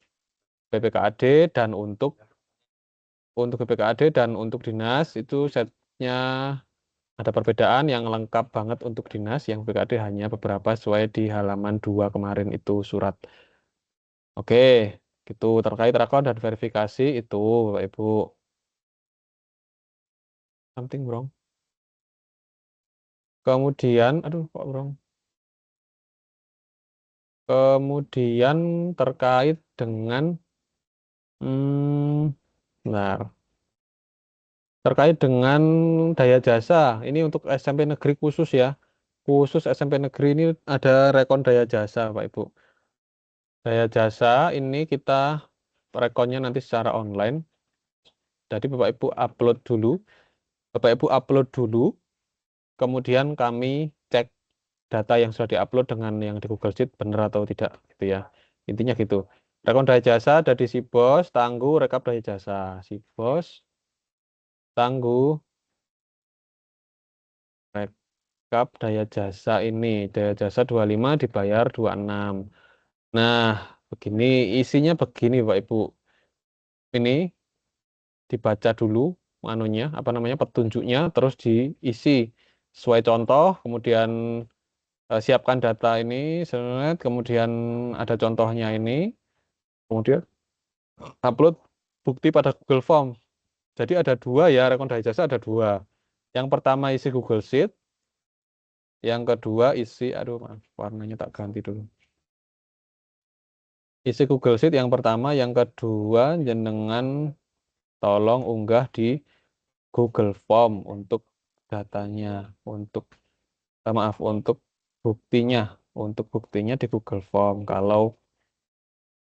BPKAD dan untuk BPKAD dan untuk dinas itu setnya ada perbedaan yang lengkap banget untuk dinas. Yang BPKAD hanya beberapa sesuai di halaman 2 kemarin itu surat. Oke, gitu terkait rekon dan verifikasi itu Bapak Ibu. Something wrong? Kemudian, aduh kok wrong. Kemudian terkait dengan, bentar. Terkait dengan daya jasa, ini untuk SMP negeri khusus ya. Khusus SMP negeri ini ada rekon daya jasa, Pak Ibu. Daya jasa ini kita rekonnya nanti secara online. Jadi Bapak Ibu upload dulu. Bapak Ibu upload dulu. Kemudian kami cek data yang sudah diupload dengan yang di Google Sheet benar atau tidak gitu ya. Intinya gitu. Rekon daya jasa ada di Sibos, Tangguh, rekap daya jasa. Sibos, Tangguh, rekap daya jasa ini. Daya jasa 25 dibayar 26. Nah, begini isinya begini Pak Ibu. Ini dibaca dulu petunjuknya terus diisi sesuai contoh, kemudian siapkan data ini, kemudian ada contohnya ini, kemudian upload bukti pada Google Form. Jadi ada dua ya, rekon daya jasa ada dua. Yang pertama isi Google Sheet, yang kedua isi, maaf, warnanya tak ganti dulu. Isi Google Sheet yang pertama, yang kedua jenengan tolong unggah di Google Form untuk datanya, untuk buktinya, di Google Form. Kalau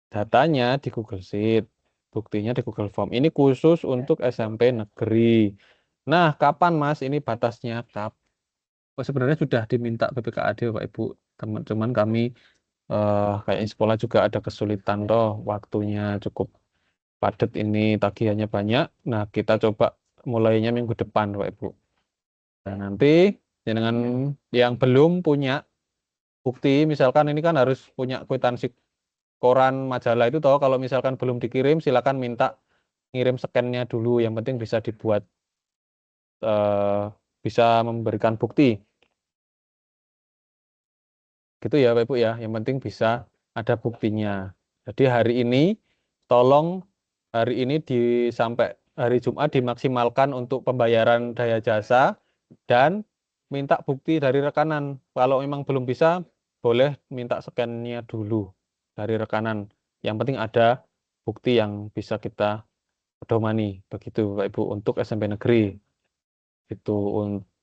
datanya di Google Sheet, buktinya di Google Form. Ini khusus untuk SMP negeri. Nah, kapan Mas ini batasnya? Sebenarnya sudah diminta BPKAD Bapak Ibu, teman-teman kami kayaknya sekolah juga ada kesulitan waktunya cukup padat ini, tagihannya banyak. Nah, kita coba mulainya minggu depan Bapak Ibu. Nah, nanti dengan yang belum punya bukti, misalkan ini kan harus punya kwitansi koran majalah itu kalau misalkan belum dikirim silakan minta ngirim scan-nya dulu, yang penting bisa dibuat bisa memberikan bukti. Gitu ya Bapak Ibu ya, yang penting bisa ada buktinya. Jadi hari ini tolong sampai hari Jumat dimaksimalkan untuk pembayaran daya jasa dan minta bukti dari rekanan. Kalau memang belum bisa, boleh minta scan-nya dulu dari rekanan. Yang penting ada bukti yang bisa kita pedomani. Begitu Bapak Ibu untuk SMP negeri. Itu.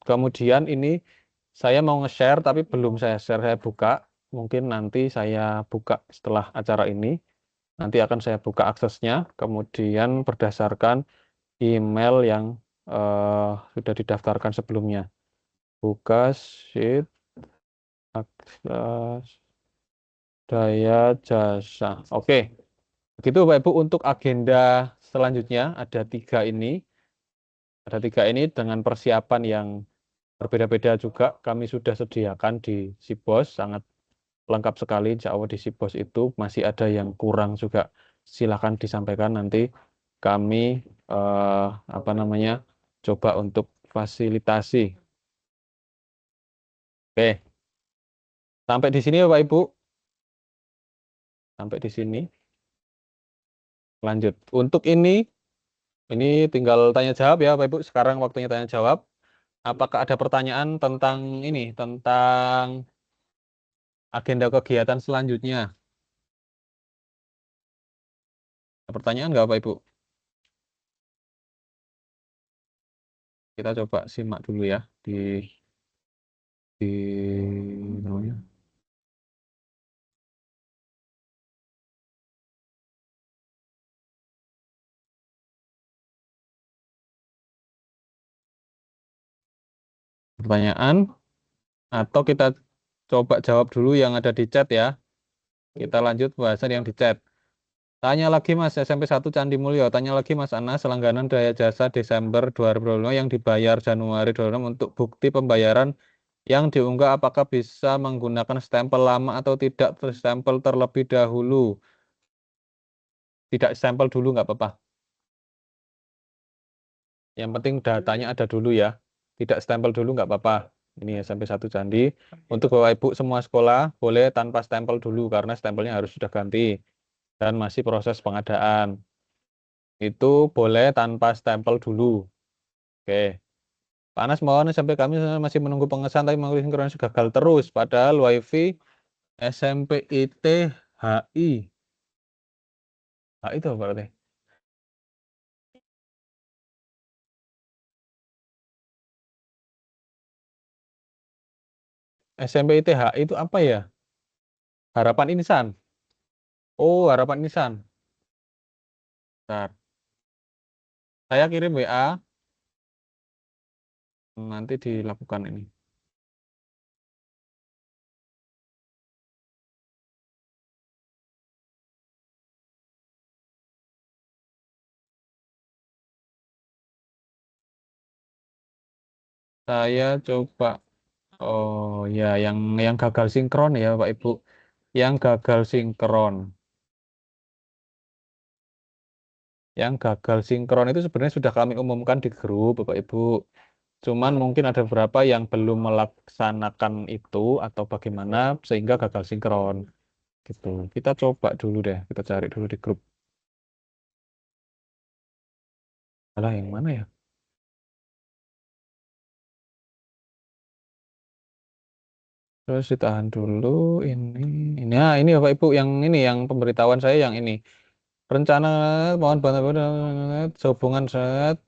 Kemudian ini saya mau nge-share tapi belum saya share, saya buka. Mungkin nanti saya buka setelah acara ini. Nanti akan saya buka aksesnya, kemudian berdasarkan email yang sudah didaftarkan sebelumnya. Buka sheet akses daya jasa. Oke, begitu Bapak Ibu untuk agenda selanjutnya ada tiga ini. Ada tiga ini dengan persiapan yang berbeda-beda juga. Kami sudah sediakan di Sibos, sangat lengkap sekali. Insya Allah di Sibos itu masih ada yang kurang juga. Silakan disampaikan nanti kami coba untuk fasilitasi. Oke, sampai di sini Bapak Ibu. Sampai di sini. Lanjut. Untuk ini tinggal tanya jawab ya Bapak Ibu. Sekarang waktunya tanya jawab. Apakah ada pertanyaan tentang ini, tentang agenda kegiatan selanjutnya? Ada pertanyaan nggak Bapak Ibu? Kita coba simak dulu ya di namanya. Pertanyaan atau kita coba jawab dulu yang ada di chat ya. Kita lanjut bahasan yang di chat. Tanya lagi Mas, SMP 1 Candi Mulyo. Tanya lagi Mas Anas, selangganan daya jasa Desember 2025 yang dibayar Januari 2026 untuk bukti pembayaran yang diunggah apakah bisa menggunakan stempel lama atau tidak, stempel terlebih dahulu. Tidak stempel dulu nggak apa-apa. Yang penting datanya ada dulu ya. Tidak stempel dulu nggak apa-apa. Ini SMP 1 Candi. Untuk Bapak Ibu semua sekolah boleh tanpa stempel dulu karena stempelnya harus sudah ganti dan masih proses pengadaan. Itu boleh tanpa stempel dulu. Oke. Panas mohon sampai kami masih menunggu pengesahan tapi menunggu sinkronis gagal terus. Padahal WiFi SMP IT HI. HI itu apa berarti? SMP IT HI itu apa ya? Harapan Insan. Oh, Harapan Insan. Bentar. Saya kirim WA. Nanti dilakukan ini. Saya coba. Oh ya, yang gagal sinkron ya Pak Ibu. Yang gagal sinkron. Yang gagal sinkron itu sebenarnya sudah kami umumkan di grup Bapak Ibu. Cuman mungkin ada beberapa yang belum melaksanakan itu atau bagaimana sehingga gagal sinkron. Gitu. Kita coba dulu deh, kita cari dulu di grup. Alah, yang mana ya? Terus ditahan dulu ini. Nah, ini Bapak Ibu yang ini yang pemberitahuan saya yang ini. Rencana mohon bantuan sehubungan set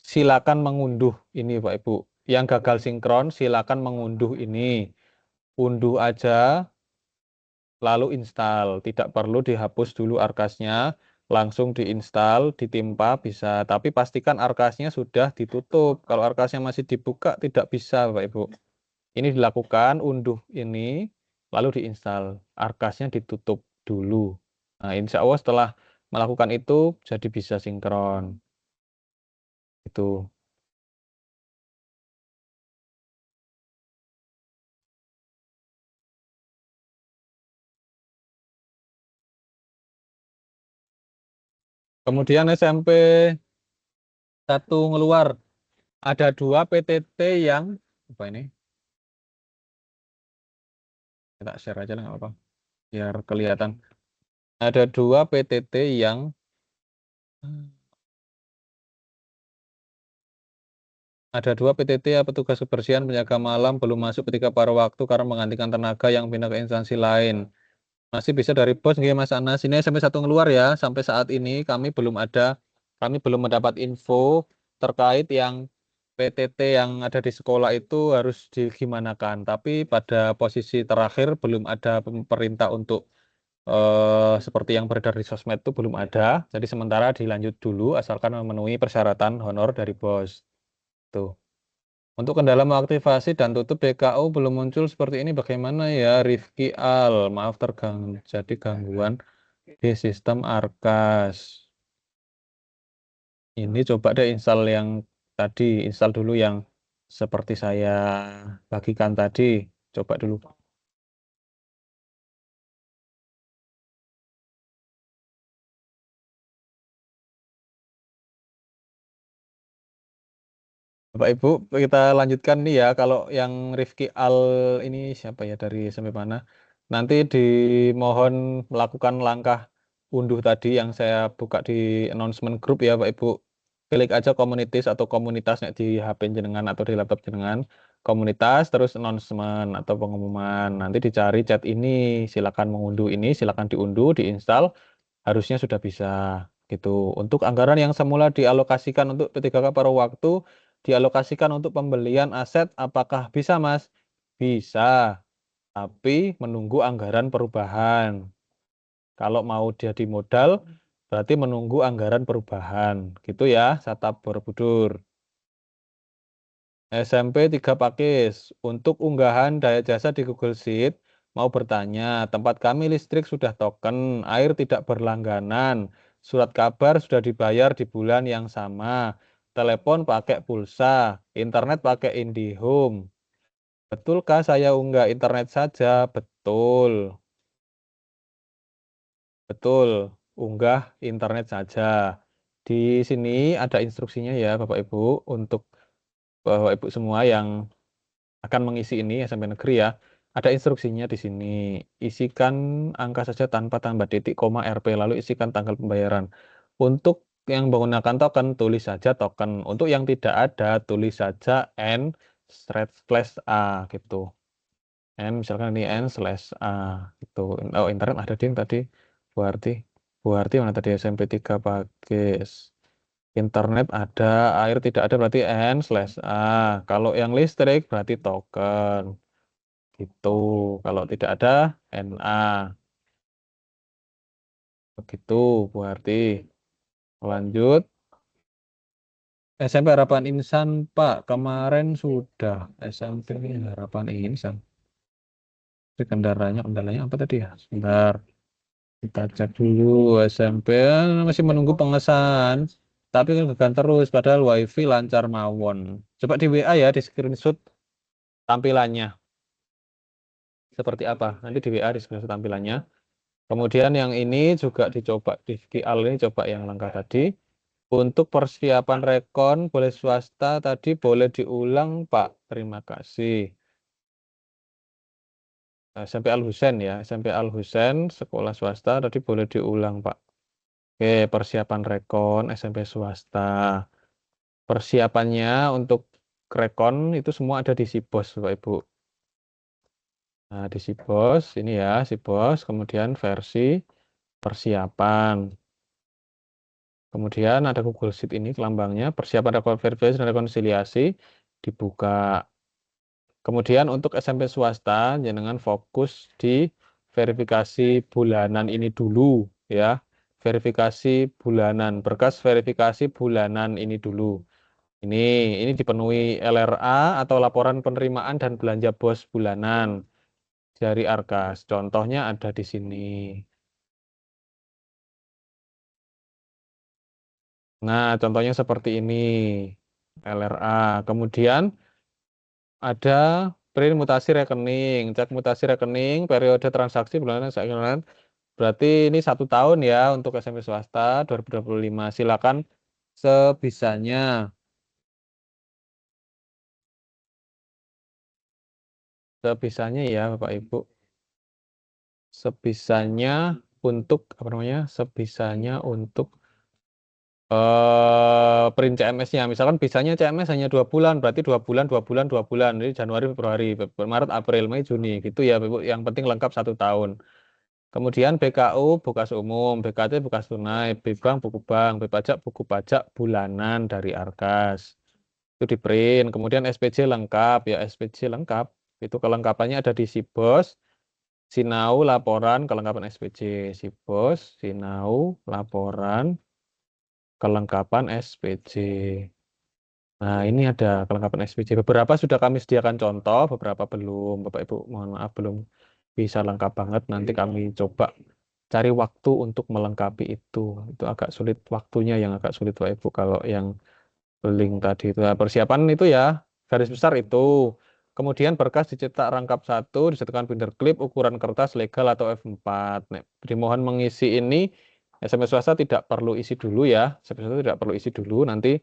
silakan mengunduh ini Pak Ibu. Yang gagal sinkron silakan mengunduh ini. Unduh aja lalu install. Tidak perlu dihapus dulu arkasnya, langsung diinstal, ditimpa bisa. Tapi pastikan arkasnya sudah ditutup. Kalau arkasnya masih dibuka tidak bisa Bapak Ibu. Ini dilakukan, unduh ini, lalu diinstal. Arkasnya ditutup dulu. Nah, insya Allah setelah melakukan itu jadi bisa sinkron. Itu. Kemudian SMP 1 ngeluar. Ada 2 PTT yang apa ini? Kita share aja lah nggak apa-apa. Biar kelihatan. Ada 2 PTT yang ada 2 PTT ya petugas kebersihan penjaga malam belum masuk ketika paruh waktu karena menggantikan tenaga yang pindah ke instansi lain. Masih bisa dari bos nggih Mas Anas. Ini sampai 1 ngeluar ya. Sampai saat ini kami belum mendapat info terkait yang PTT yang ada di sekolah itu harus digimanakan. Tapi pada posisi terakhir belum ada perintah untuk seperti yang beredar di sosmed itu belum ada. Jadi sementara dilanjut dulu asalkan memenuhi persyaratan honor dari bos. Tuh. Untuk kendala mengaktifasi dan tutup BKU belum muncul seperti ini bagaimana ya Rifki Al. Maaf jadi gangguan di sistem Arkas. Ini coba deh install yang tadi, install dulu yang seperti saya bagikan tadi. Coba dulu. Bapak Ibu, kita lanjutkan nih ya. Kalau yang Rifki Al ini siapa ya dari sampai mana? Nanti dimohon melakukan langkah unduh tadi yang saya buka di announcement group ya Pak Ibu. Klik aja communities atau komunitasnya di HP jenengan atau di laptop jenengan. Komunitas terus announcement atau pengumuman. Nanti dicari chat ini, silakan mengunduh ini, silakan diunduh, diinstal. Harusnya sudah bisa gitu. Untuk anggaran yang semula dialokasikan untuk P3K paruh waktu dialokasikan untuk pembelian aset apakah bisa Mas? Bisa, tapi menunggu anggaran perubahan. Kalau mau jadi modal berarti menunggu anggaran perubahan. Gitu ya, Satap Borobudur. SMP 3 Pakis. Untuk unggahan daya jasa di Google Sheet mau bertanya, tempat kami listrik sudah token, air tidak berlangganan, surat kabar sudah dibayar di bulan yang sama, telepon pakai pulsa, internet pakai IndiHome. Betulkah saya unggah internet saja? Betul. Betul, unggah internet saja. Di sini ada instruksinya ya Bapak Ibu untuk Bapak Ibu semua yang akan mengisi ini SMP negeri ya. Ada instruksinya di sini. Isikan angka saja tanpa tambah titik, koma, RP, lalu isikan tanggal pembayaran. Untuk yang menggunakan token, tulis saja token. Untuk yang tidak ada, tulis saja n/a gitu. N misalkan ini n/a gitu. Oh, internet ada ding tadi. Bu Arti mana tadi SMP 3 Pakis. Internet ada, air tidak ada berarti n/a. Kalau yang listrik berarti token. Gitu. Kalau tidak ada na. Begitu, Bu Arti. Lanjut. SMP Harapan Insan, Pak. Kemarin sudah SMP Harapan Insan. Kendalanya apa tadi ya? Sebentar. Kita cek dulu SMP masih menunggu pengesahan. Tapi kan terus padahal WiFi lancar mawon. Coba di WA ya, di screenshot tampilannya. Seperti apa? Nanti di WA di screenshot tampilannya. Kemudian yang ini juga dicoba di QL ini coba yang langkah tadi. Untuk persiapan rekon boleh swasta tadi boleh diulang Pak. Terima kasih. SMP Al Husain ya, SMP Al Husain sekolah swasta tadi boleh diulang Pak. Oke, persiapan rekon SMP swasta. Persiapannya untuk rekon itu semua ada di Sibos Bapak Ibu. Nah, di Sibos ini ya, Sibos, kemudian versi persiapan. Kemudian ada Google Sheet ini lambangnya, persiapan rekon verifikasi dan rekonsiliasi dibuka. Kemudian untuk SMP swasta, jangan fokus di verifikasi bulanan ini dulu ya. Verifikasi bulanan, berkas verifikasi bulanan ini dulu. Ini dipenuhi LRA atau laporan penerimaan dan belanja bos bulanan dari Arkas. Contohnya ada di sini. Nah, contohnya seperti ini. LRA. Kemudian ada print mutasi rekening, cek mutasi rekening, periode transaksi bulanan berarti ini 1 tahun ya untuk SMP swasta 2025. Silakan sebisanya. Sebisanya ya Bapak Ibu. Sebisanya untuk apa namanya? Sebisanya untuk print CMS-nya. Misalkan bisanya CMS hanya 2 bulan, berarti 2 bulan, 2 bulan, 2 bulan. Jadi Januari, Februari, Maret, April, Mei, Juni. Gitu ya, Ibu. Yang penting lengkap 1 tahun. Kemudian BKU, Bukas Umum, BKT, Bukas Tunai, B-Bank, Buku Bank, B-Pajak, Buku Pajak bulanan dari Arkas. Itu di print. Kemudian SPJ lengkap, ya SPJ lengkap. Itu kelengkapannya ada di Sibos, Sinau, laporan, kelengkapan SPJ. Sibos, Sinau, laporan, kelengkapan SPJ. Nah, ini ada kelengkapan SPJ. Beberapa sudah kami sediakan contoh, beberapa belum. Bapak Ibu, mohon maaf belum bisa lengkap banget. Nanti kami coba cari waktu untuk melengkapi itu. Itu agak sulit waktunya yang agak sulit Bapak Ibu kalau yang link tadi itu. Nah, persiapan itu ya, garis besar itu. Kemudian berkas dicetak rangkap 1, disatukan binder klip, ukuran kertas legal atau F4. Nah, dimohon mengisi ini. SMP swasta tidak perlu isi dulu ya. SMP swasta tidak perlu isi dulu. Nanti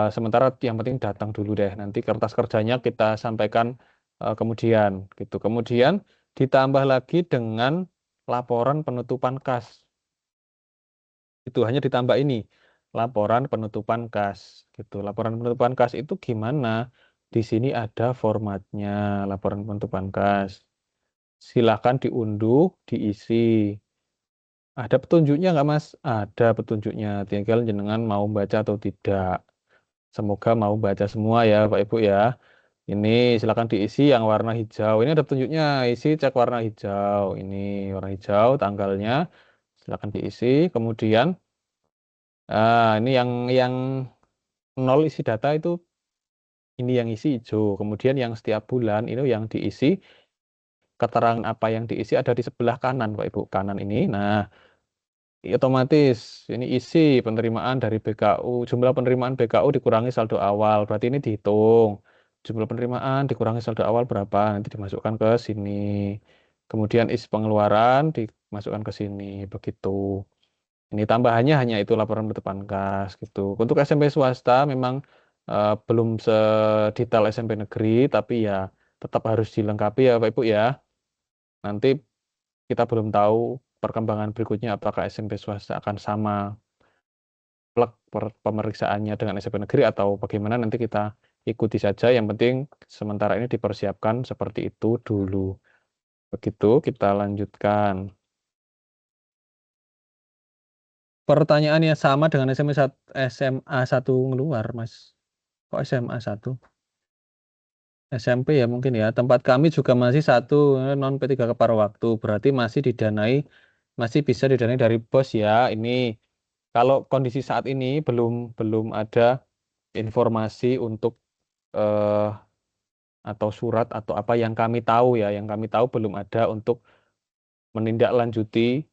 sementara yang penting datang dulu deh. Nanti kertas kerjanya kita sampaikan kemudian gitu. Kemudian ditambah lagi dengan laporan penutupan kas. Itu hanya ditambah ini laporan penutupan kas gitu. Laporan penutupan kas itu gimana? Di sini ada formatnya laporan penutupan kas. Silakan diunduh, diisi. Ada petunjuknya nggak Mas? Ada petunjuknya. Tinggal jenengan mau baca atau tidak. Semoga mau baca semua ya Pak Ibu ya. Ini silakan diisi yang warna hijau. Ini ada petunjuknya. Isi cek warna hijau. Ini warna hijau tanggalnya. Silakan diisi. Kemudian ini yang 0 isi data itu ini yang isi hijau. Kemudian yang setiap bulan itu yang diisi keterangan apa yang diisi ada di sebelah kanan Pak Ibu. Kanan ini. Nah, otomatis ini isi penerimaan dari BKU, jumlah penerimaan BKU dikurangi saldo awal, berarti ini dihitung jumlah penerimaan dikurangi saldo awal berapa, nanti dimasukkan ke sini, kemudian isi pengeluaran dimasukkan ke sini, begitu. Ini tambahannya hanya itu laporan penutupan kas gitu. Untuk SMP swasta memang belum sedetail SMP negeri, tapi ya tetap harus dilengkapi ya Pak Ibu ya. Nanti kita belum tahu perkembangan berikutnya apakah SMP swasta akan sama plek pemeriksaannya dengan SMP negeri atau bagaimana nanti kita ikuti saja. Yang penting sementara ini dipersiapkan seperti itu dulu. Begitu, kita lanjutkan. Pertanyaannya sama dengan SMA 1 ngeluar, Mas. Kok SMA 1? SMP ya mungkin ya. Tempat kami juga masih 1 non P3K paruh waktu. Berarti masih bisa didanai dari BOS ya. Ini kalau kondisi saat ini belum ada informasi untuk atau surat atau apa yang kami tahu ya. Yang kami tahu belum ada untuk menindaklanjuti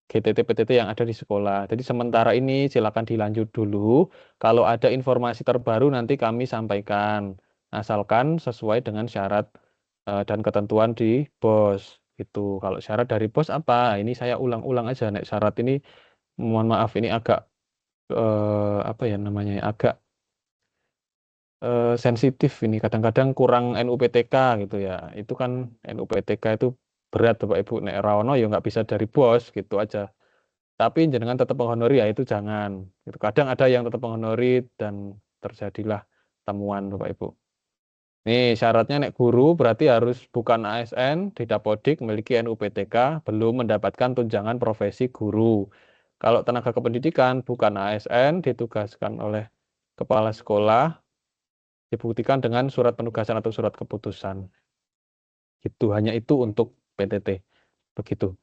GTT PTT yang ada di sekolah. Jadi sementara ini silakan dilanjut dulu. Kalau ada informasi terbaru nanti kami sampaikan. Asalkan sesuai dengan syarat dan ketentuan di BOS. Gitu. Kalau syarat dari BOS apa? Ini saya ulang-ulang aja. Nek syarat ini mohon maaf ini agak apa ya namanya? Agak sensitif ini. Kadang-kadang kurang NUPTK gitu ya. Itu kan NUPTK itu berat Bapak Ibu. Nek Rawono ya nggak bisa dari BOS gitu aja. Tapi jenengan tetap menghonori ya itu jangan. Gitu. Kadang ada yang tetap menghonori dan terjadilah temuan Bapak Ibu. Nih syaratnya nek guru berarti harus bukan ASN, Didapodik, memiliki NUPTK, belum mendapatkan tunjangan profesi guru. Kalau tenaga kependidikan bukan ASN, ditugaskan oleh kepala sekolah, dibuktikan dengan surat penugasan atau surat keputusan. Gitu, hanya itu untuk PTT. Begitu.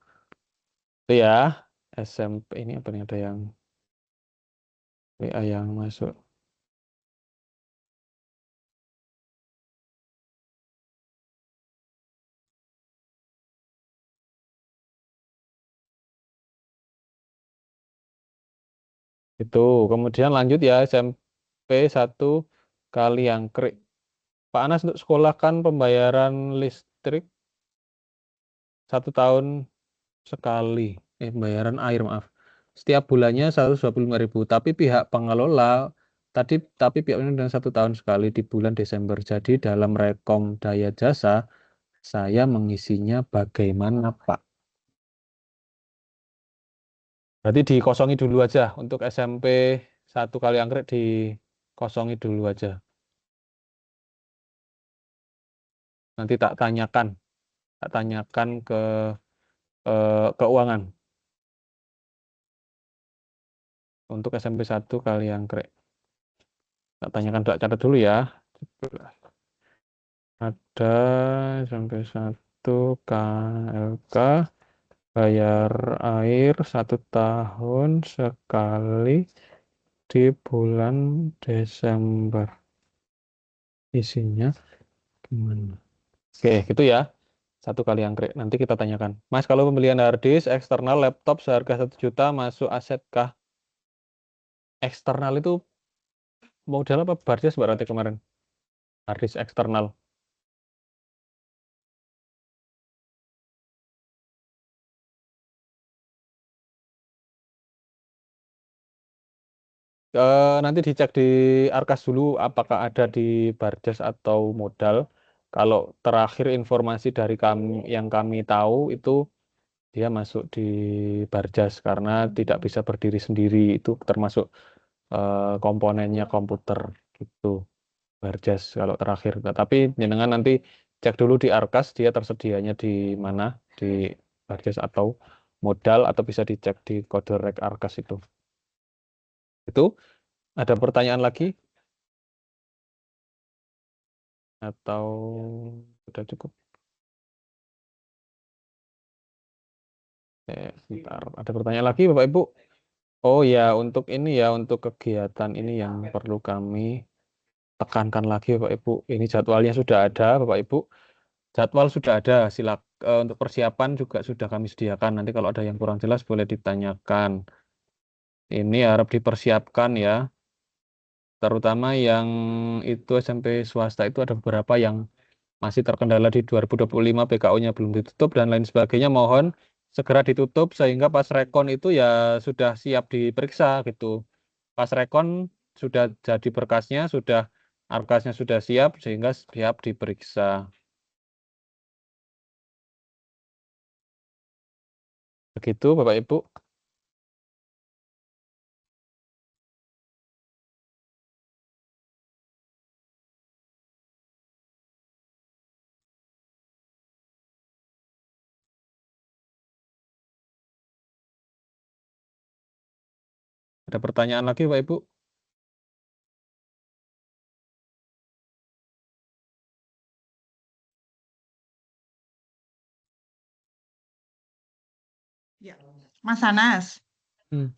Itu ya. SMP ini apa nih ada yang WA yang masuk. Itu. Kemudian lanjut ya SMP 1 Kaliangkrik. Pak Anas untuk sekolah kan pembayaran listrik 1 tahun sekali. Pembayaran air maaf. Setiap bulannya 125.000. Tapi pihak pengelola tapi pihak ini dengan 1 tahun sekali di bulan Desember. Jadi dalam rekom daya jasa saya mengisinya bagaimana Pak? Berarti dikosongi dulu aja untuk SMP 1 Kaliangkrik dikosongi dulu aja. Nanti tak tanyakan ke keuangan untuk SMP 1 Kaliangkrik. Tak tanyakan, tak catat dulu ya. Ada SMP 1 KLK bayar air 1 tahun sekali di bulan Desember. Isinya gimana? Oke, gitu ya. 1 Kaliangkrik. Nanti kita tanyakan. Mas, kalau pembelian harddisk eksternal laptop seharga 1 juta masuk aset kah? Eksternal itu model apa? Bardes berarti kemarin. Harddisk eksternal. Nanti dicek di Arkas dulu apakah ada di Bardes atau modal. Kalau terakhir informasi dari yang kami tahu itu dia masuk di Barjas karena tidak bisa berdiri sendiri, itu termasuk komponennya komputer gitu. Barjas kalau terakhir. Tapi jenengan nanti cek dulu di Arkas dia tersedianya di mana, di Barjas atau modal, atau bisa dicek di kode rek Arkas itu. Itu ada pertanyaan lagi? Atau sudah cukup? Sebentar. Ada pertanyaan lagi Bapak Ibu? Oh ya, untuk ini ya, untuk kegiatan ini yang perlu kami tekankan lagi Bapak Ibu. Ini jadwalnya sudah ada Bapak Ibu. Jadwal sudah ada, untuk persiapan juga sudah kami sediakan. Nanti kalau ada yang kurang jelas boleh ditanyakan. Ini harap dipersiapkan ya. Terutama yang itu SMP swasta itu ada beberapa yang masih terkendala di 2025, PKU-nya belum ditutup dan lain sebagainya. Mohon segera ditutup sehingga pas rekon itu ya sudah siap diperiksa gitu. Pas rekon sudah jadi berkasnya, arkasnya sudah siap sehingga siap diperiksa. Begitu Bapak Ibu. Ada pertanyaan lagi Pak Ibu? Ya, Mas Anas. Hmm.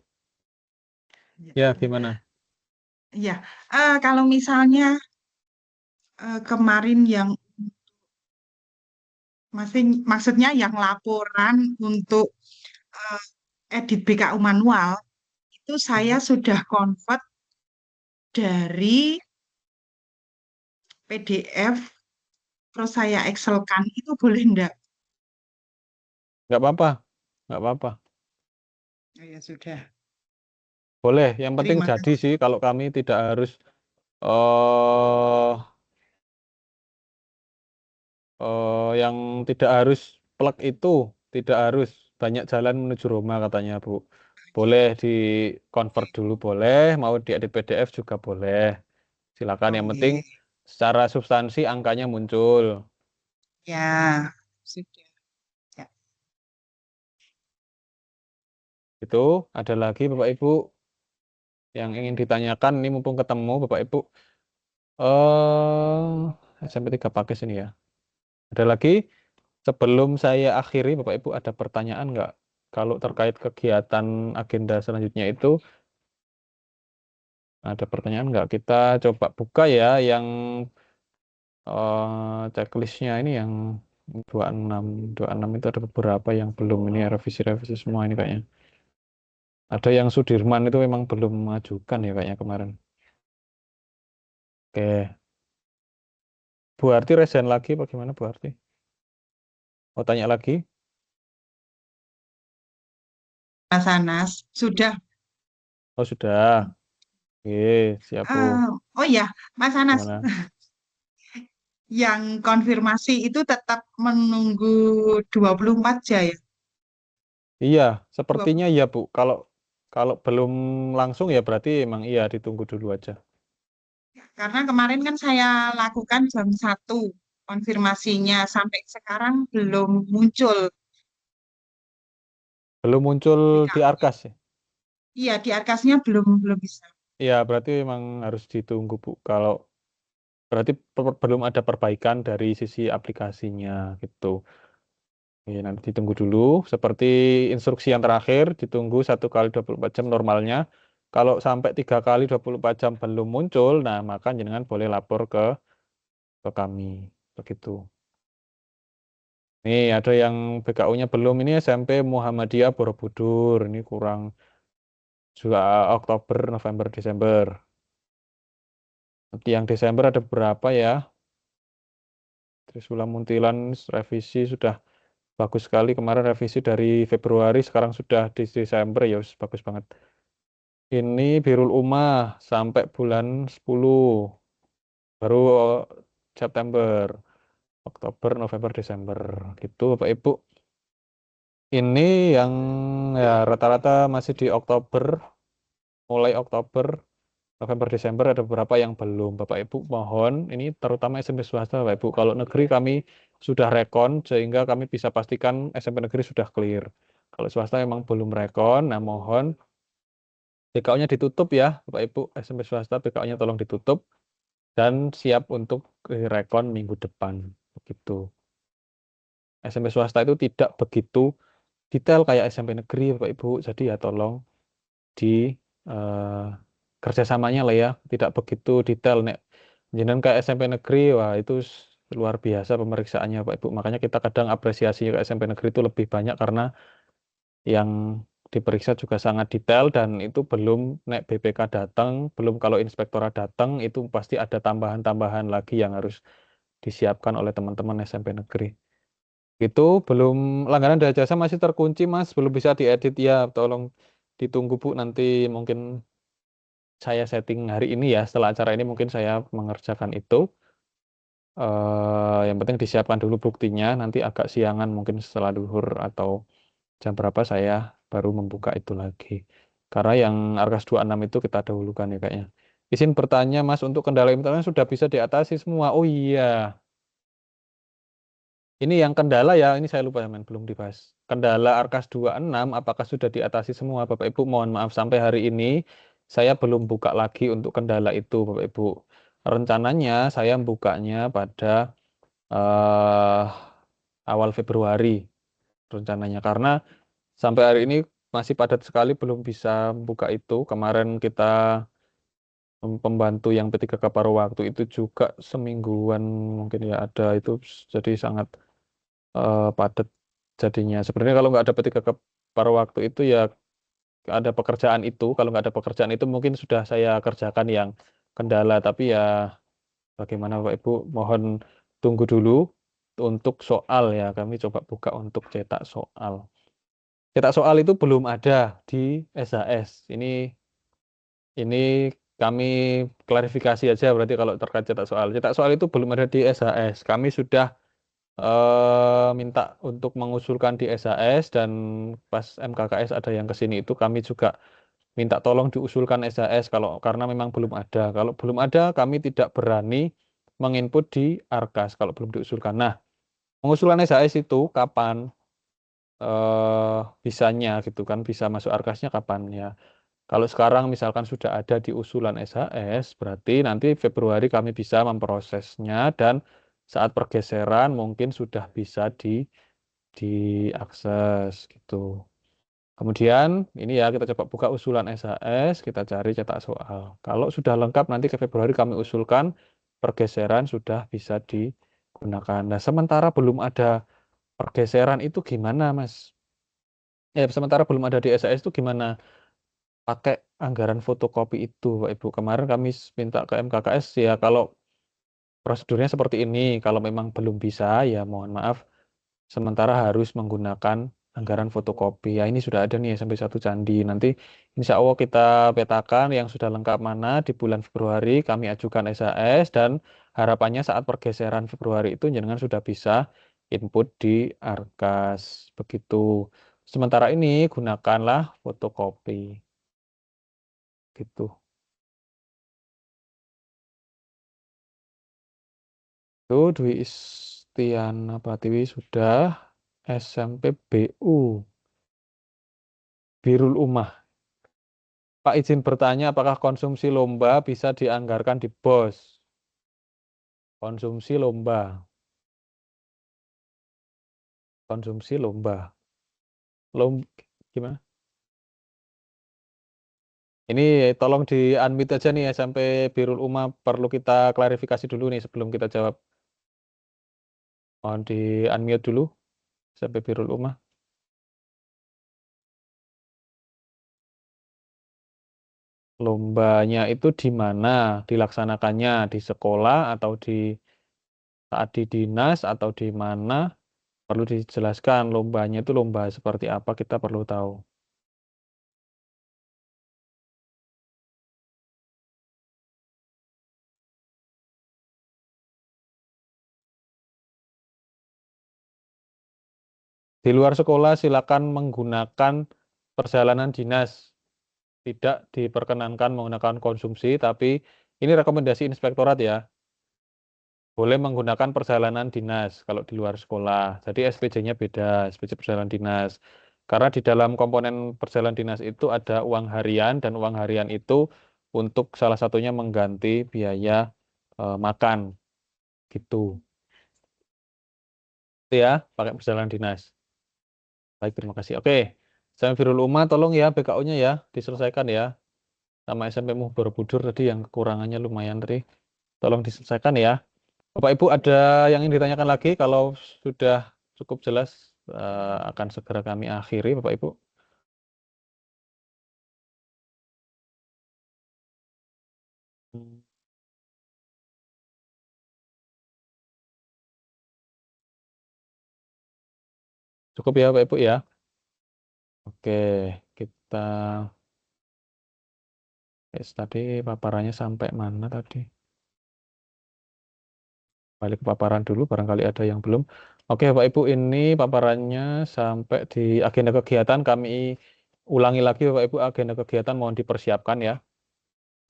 Ya, Ya, gimana? ya. Kalau misalnya kemarin yang maksudnya yang laporan untuk eh, edit BKU manual itu saya sudah convert dari PDF terus saya Excelkan itu boleh enggak? Nggak apa-apa. Nggak apa-apa. Oh, ya sudah. Boleh. Yang penting Terima jadi kasih. sih. Kalau kami tidak harus eh yang tidak harus plug itu, tidak harus banyak jalan menuju Roma katanya Bu. Boleh di convert dulu boleh, mau diedit PDF juga boleh. Silakan. Oh, Yang penting nggih. secara substansi angkanya muncul. Ya, sudah. Ya. Itu ada lagi Bapak Ibu yang ingin ditanyakan. Ini mumpung ketemu Bapak Ibu. SMP 3 Pakis ini ya. Ada lagi? Sebelum saya akhiri, Bapak Ibu ada pertanyaan nggak? Kalau terkait kegiatan agenda selanjutnya itu, ada pertanyaan nggak? Kita coba buka ya yang checklistnya ini yang 26. 26 itu ada beberapa yang belum ini revisi-revisi semua ini kayaknya. Ada yang Sudirman itu memang belum mengajukan ya kayaknya kemarin. Oke. Bu Arti resign lagi bagaimana Bu Arti? Mau tanya lagi? Mas Anas, sudah. Oh sudah. Oke, siap Bu. Oh ya, Mas Anas, Gimana? yang konfirmasi itu tetap menunggu 24 jam ya? Iya, 20. sepertinya iya Bu. Kalau kalau belum langsung ya berarti emang iya ditunggu dulu aja. Karena kemarin kan saya lakukan jam 1 konfirmasinya sampai sekarang belum muncul Belum muncul di BKU-nya. Arkas ya? Iya, di Arkasnya belum belum bisa. Iya, berarti memang harus ditunggu Bu. Kalau berarti belum ada perbaikan dari sisi aplikasinya gitu. Ya, nanti ditunggu dulu. Seperti instruksi yang terakhir, ditunggu 1 kali 24 jam normalnya. Kalau sampai 3 kali 24 jam belum muncul, nah maka jenengan boleh lapor ke kami. Begitu. Nih ada yang BKU-nya belum ini SMP Muhammadiyah Borobudur. Ini kurang juga Oktober, November, Desember. Nanti yang Desember ada berapa ya? Trisula Muntilan revisi sudah bagus sekali. Kemarin revisi dari Februari, sekarang sudah di Desember ya, bagus banget. Ini Birul Ummah sampai bulan 10. Baru September, Oktober, November, Desember. Gitu Bapak Ibu. Ini yang ya rata-rata masih di Oktober, mulai Oktober, November, Desember ada beberapa yang belum. Bapak Ibu mohon, ini terutama SMP swasta Bapak Ibu. Kalau negeri kami sudah rekon sehingga kami bisa pastikan SMP negeri sudah clear. Kalau swasta memang belum rekon, nah mohon BKU-nya ditutup ya Bapak Ibu. SMP swasta BKU-nya tolong ditutup dan siap untuk rekon minggu depan. Begitu. SMP swasta itu tidak begitu detail kayak SMP negeri Bapak Ibu. Jadi ya tolong di eh, kerjasamanya lah ya, tidak begitu detail nek jenengan kayak SMP negeri, wah itu luar biasa pemeriksaannya Pak Ibu. Makanya kita kadang apresiasi ke SMP negeri itu lebih banyak karena yang diperiksa juga sangat detail dan itu belum nek BPK datang, belum kalau inspektorat datang itu pasti ada tambahan-tambahan lagi yang harus disiapkan oleh teman-teman SMP negeri. Itu belum langganan dan jasa masih terkunci Mas, belum bisa diedit ya, tolong ditunggu Bu nanti mungkin saya setting hari ini ya, setelah acara ini mungkin saya mengerjakan itu. Yang penting disiapkan dulu buktinya, nanti agak siangan mungkin setelah duhur atau jam berapa saya baru membuka itu lagi. Karena yang Arkas 26 itu kita dahulukan ya kayaknya. Izin bertanya Mas, untuk kendala internet sudah bisa diatasi semua. Oh iya, Ini yang kendala ya, ini saya lupa men, belum dibahas. Kendala Arkas 26 apakah sudah diatasi semua Bapak Ibu? Mohon maaf sampai hari ini saya belum buka lagi untuk kendala itu Bapak Ibu. Rencananya saya bukanya pada awal Februari rencananya, karena sampai hari ini masih padat sekali belum bisa buka itu. Kemarin kita pembantu yang P3K paruh waktu itu juga semingguan mungkin ya ada itu, jadi sangat padat jadinya. Sebenarnya kalau nggak ada P3K paruh waktu itu ya ada pekerjaan itu. Kalau nggak ada pekerjaan itu mungkin sudah saya kerjakan yang kendala. Tapi ya bagaimana Bapak Ibu, mohon tunggu dulu untuk soal ya. Kami coba buka untuk cetak soal. Cetak soal itu belum ada di SHS. Ini kami klarifikasi aja berarti kalau terkait cetak soal. Cetak soal itu belum ada di SHS. Kami sudah minta untuk mengusulkan di SHS, dan pas MKKS ada yang ke sini itu kami juga minta tolong diusulkan SHS karena memang belum ada. Kalau belum ada kami tidak berani menginput di Arkas kalau belum diusulkan. Nah, mengusulkan SHS itu kapan bisanya gitu kan, bisa masuk Arkasnya kapan ya. Kalau sekarang misalkan sudah ada di usulan SHS, berarti nanti Februari kami bisa memprosesnya, dan saat pergeseran mungkin sudah bisa diakses gitu. Kemudian ini ya kita coba buka usulan SHS, kita cari cetak soal. Kalau sudah lengkap nanti ke Februari kami usulkan, pergeseran sudah bisa digunakan. Nah, sementara belum ada pergeseran itu gimana, Mas? Sementara belum ada di SHS itu gimana? Pakai anggaran fotokopi itu, Pak Ibu. Kemarin kami minta ke MKKS ya, kalau prosedurnya seperti ini, kalau memang belum bisa ya mohon maaf, sementara harus menggunakan anggaran fotokopi. Ya ini sudah ada nih sampai 1 candi. Nanti insya Allah kita petakan yang sudah lengkap mana di bulan Februari, kami ajukan SHS, dan harapannya saat pergeseran Februari itu jenengan sudah bisa input di Arkas. Begitu. Sementara ini gunakanlah fotokopi. Gitu. Itu Dwi Istiana Pratiwi sudah SMP BU Birul Ummah. Pak izin bertanya, apakah konsumsi lomba bisa dianggarkan di BOS? Konsumsi lomba. Konsumsi lomba. Gimana? Ini tolong di unmute aja nih SMP Birul Ummah, perlu kita klarifikasi dulu nih sebelum kita jawab. Mohon di unmute dulu SMP Birul Ummah. Lombanya itu di mana dilaksanakannya? Di sekolah atau saat di dinas atau di mana? Perlu dijelaskan lombanya itu lomba seperti apa, kita perlu tahu. Di luar sekolah silakan menggunakan perjalanan dinas. Tidak diperkenankan menggunakan konsumsi, tapi ini rekomendasi inspektorat ya. Boleh menggunakan perjalanan dinas kalau di luar sekolah. Jadi SPJ-nya beda, SPJ perjalanan dinas. Karena di dalam komponen perjalanan dinas itu ada uang harian, dan uang harian itu untuk salah satunya mengganti biaya makan gitu. Itu ya, pakai perjalanan dinas. Baik, terima kasih. Oke, saya Firul Uma, tolong ya BKU-nya ya diselesaikan ya. Sama SMP Borobudur tadi yang kekurangannya lumayan tadi. Tolong diselesaikan ya. Bapak Ibu ada yang ingin ditanyakan lagi? Kalau sudah cukup jelas akan segera kami akhiri Bapak Ibu. Cukup ya Bapak Ibu ya. Oke, kita tadi paparannya sampai mana tadi? Balik ke paparan dulu, barangkali ada yang belum. Oke Bapak Ibu, ini paparannya sampai di agenda kegiatan. Kami ulangi lagi Bapak Ibu, agenda kegiatan mohon dipersiapkan ya.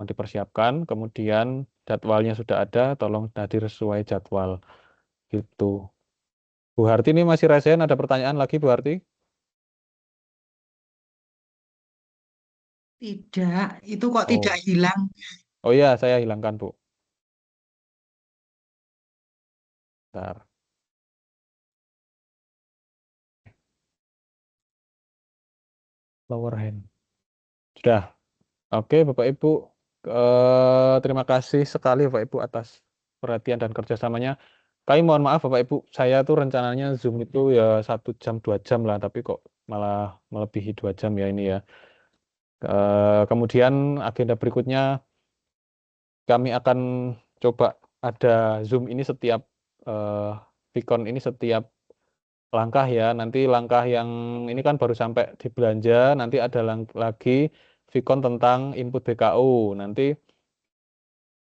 Mohon dipersiapkan, kemudian jadwalnya sudah ada, tolong hadir sesuai jadwal gitu. Bu Harti ini masih resen, ada pertanyaan lagi Bu Harti? Tidak, itu kok tidak Oh, hilang. oh iya, saya hilangkan Bu. Bentar. Lower hand. Sudah. Oke, Bapak Ibu. Terima kasih sekali Bapak Ibu atas perhatian dan kerjasamanya. Kami mohon maaf Bapak Ibu, saya tuh rencananya Zoom itu ya 1 jam 2 jam lah, tapi kok malah melebihi 2 jam ya ini ya. Kemudian agenda berikutnya kami akan coba ada Zoom ini setiap Vicon ini setiap langkah ya. Nanti langkah yang ini kan baru sampai di belanja, nanti ada lagi Vicon tentang input BKU. Nanti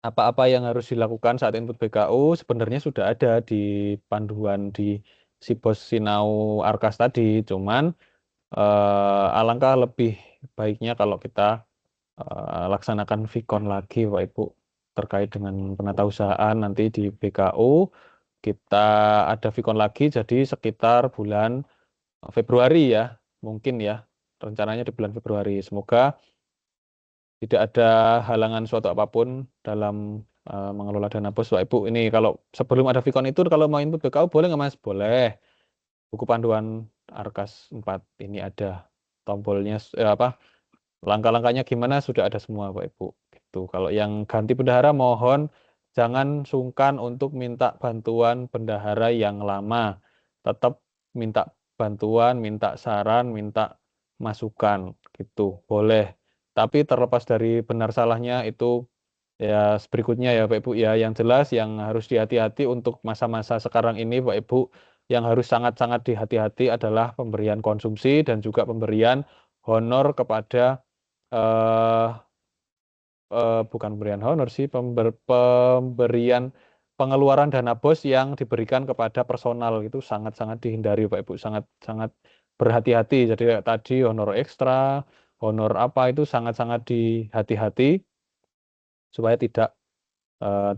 apa-apa yang harus dilakukan saat input BKU sebenarnya sudah ada di panduan di Sibos Sinau Arkas tadi. Cuman alangkah lebih baiknya kalau kita laksanakan Vicon lagi Pak Ibu terkait dengan penatausahaan nanti di BKU. Kita ada Vicon lagi jadi sekitar bulan Februari ya, mungkin ya. Rencananya di bulan Februari. Semoga tidak ada halangan suatu apapun dalam mengelola dana bos Bapak Ibu. Ini kalau sebelum ada Vicon itu kalau mau input BKU boleh nggak Mas? Boleh. Buku panduan Arkas 4 ini ada tombolnya apa? Langkah-langkahnya gimana sudah ada semua Bapak Ibu. Gitu. Kalau yang ganti bendahara mohon jangan sungkan untuk minta bantuan bendahara yang lama. Tetap minta bantuan, minta saran, minta masukan gitu. Boleh. Tapi terlepas dari benar salahnya itu ya berikutnya ya Pak Ibu ya yang jelas yang harus dihati-hati untuk masa-masa sekarang ini Pak Ibu yang harus sangat-sangat dihati-hati adalah pemberian konsumsi dan juga pemberian honor kepada eh bukan pemberian honor sih pemberian pengeluaran dana bos yang diberikan kepada personal itu sangat-sangat dihindari Pak Ibu sangat-sangat berhati-hati jadi tadi honor ekstra honor apa itu sangat-sangat dihati-hati supaya tidak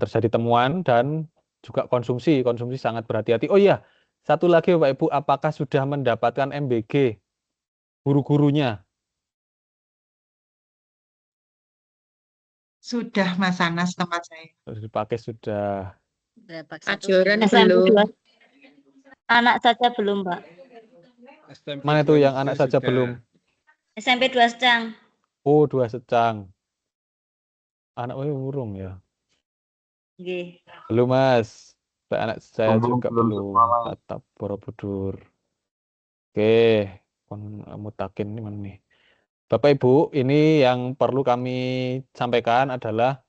terjadi temuan dan juga konsumsi sangat berhati-hati. Oh iya, satu lagi Bapak Ibu, apakah sudah mendapatkan MBG guru-gurunya? Sudah Mas Anas tempat saya. Sudah dipakai sudah. Ajuran SMP belum. 2 anak saja belum, Pak. SMP Mana itu 2 yang anak saja sudah. belum? SMP 2 sedang. Oh, 2 secang. Anak urung ya? Nggih. Belum Mas. Anak saya juga belum belum. sekolah. Tetap Borobudur. Oke, kon mutakin ini mana nih? Bapak Ibu, ini yang perlu kami sampaikan adalah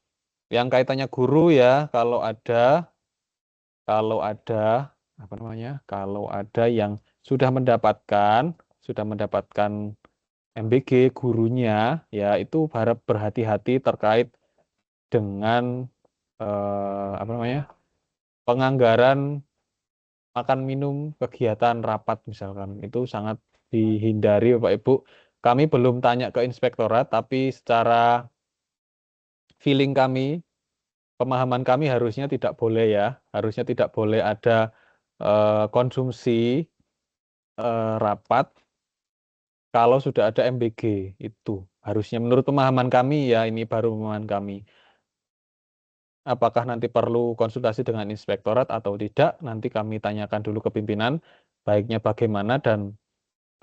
yang kaitannya guru ya, kalau ada apa namanya? Kalau ada yang sudah mendapatkan MBG gurunya ya itu harap berhati-hati terkait dengan apa namanya? Penganggaran makan minum kegiatan rapat misalkan itu sangat dihindari Bapak Ibu. Kami belum tanya ke inspektorat tapi secara feeling kami, pemahaman kami harusnya tidak boleh ya, harusnya tidak boleh ada konsumsi rapat kalau sudah ada MBG itu harusnya menurut pemahaman kami ya ini baru pemahaman kami. Apakah nanti perlu konsultasi dengan inspektorat atau tidak, nanti kami tanyakan dulu ke pimpinan, baiknya bagaimana dan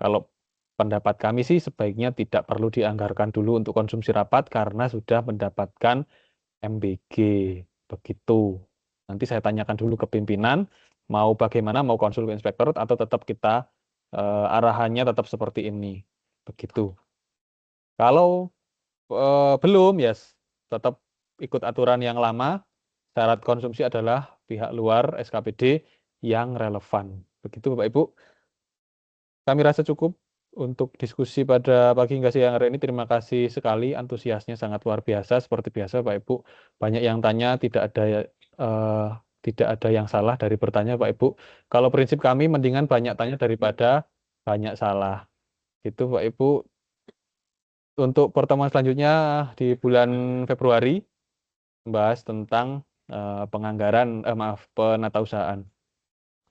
kalau pendapat kami sih sebaiknya tidak perlu dianggarkan dulu untuk konsumsi rapat karena sudah mendapatkan MBG. Begitu. Nanti saya tanyakan dulu ke pimpinan, mau bagaimana, mau konsul ke inspektorat atau tetap kita arahannya tetap seperti ini. Begitu. Kalau belum, ya tetap ikut aturan yang lama. Syarat konsumsi adalah pihak luar SKPD yang relevan. Begitu Bapak Ibu. Kami rasa cukup untuk diskusi pada pagi hingga siang hari ini. Terima kasih sekali, antusiasnya sangat luar biasa. Seperti biasa Pak Ibu, banyak yang tanya, tidak ada yang salah dari bertanya Pak Ibu. Kalau prinsip kami mendingan banyak tanya daripada banyak salah. Gitu Pak Ibu. Untuk pertemuan selanjutnya di bulan Februari, membahas tentang penganggaran, penatausahaan.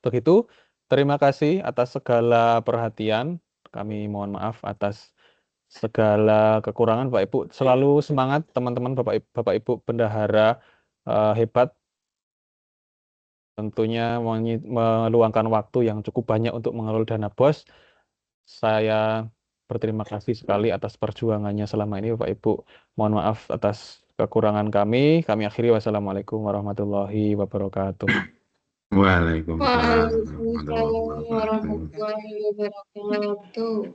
Begitu. Terima kasih atas segala perhatian. Kami mohon maaf atas segala kekurangan Bapak Ibu. Selalu semangat teman-teman Bapak Ibu bendahara hebat. Tentunya meluangkan waktu yang cukup banyak untuk mengelola dana BOS. Saya berterima kasih sekali atas perjuangannya selama ini Bapak Ibu. Mohon maaf atas kekurangan kami. Kami akhiri. Wassalamualaikum warahmatullahi wabarakatuh. Waalaikumsalam warahmatullahi wabarakatuh.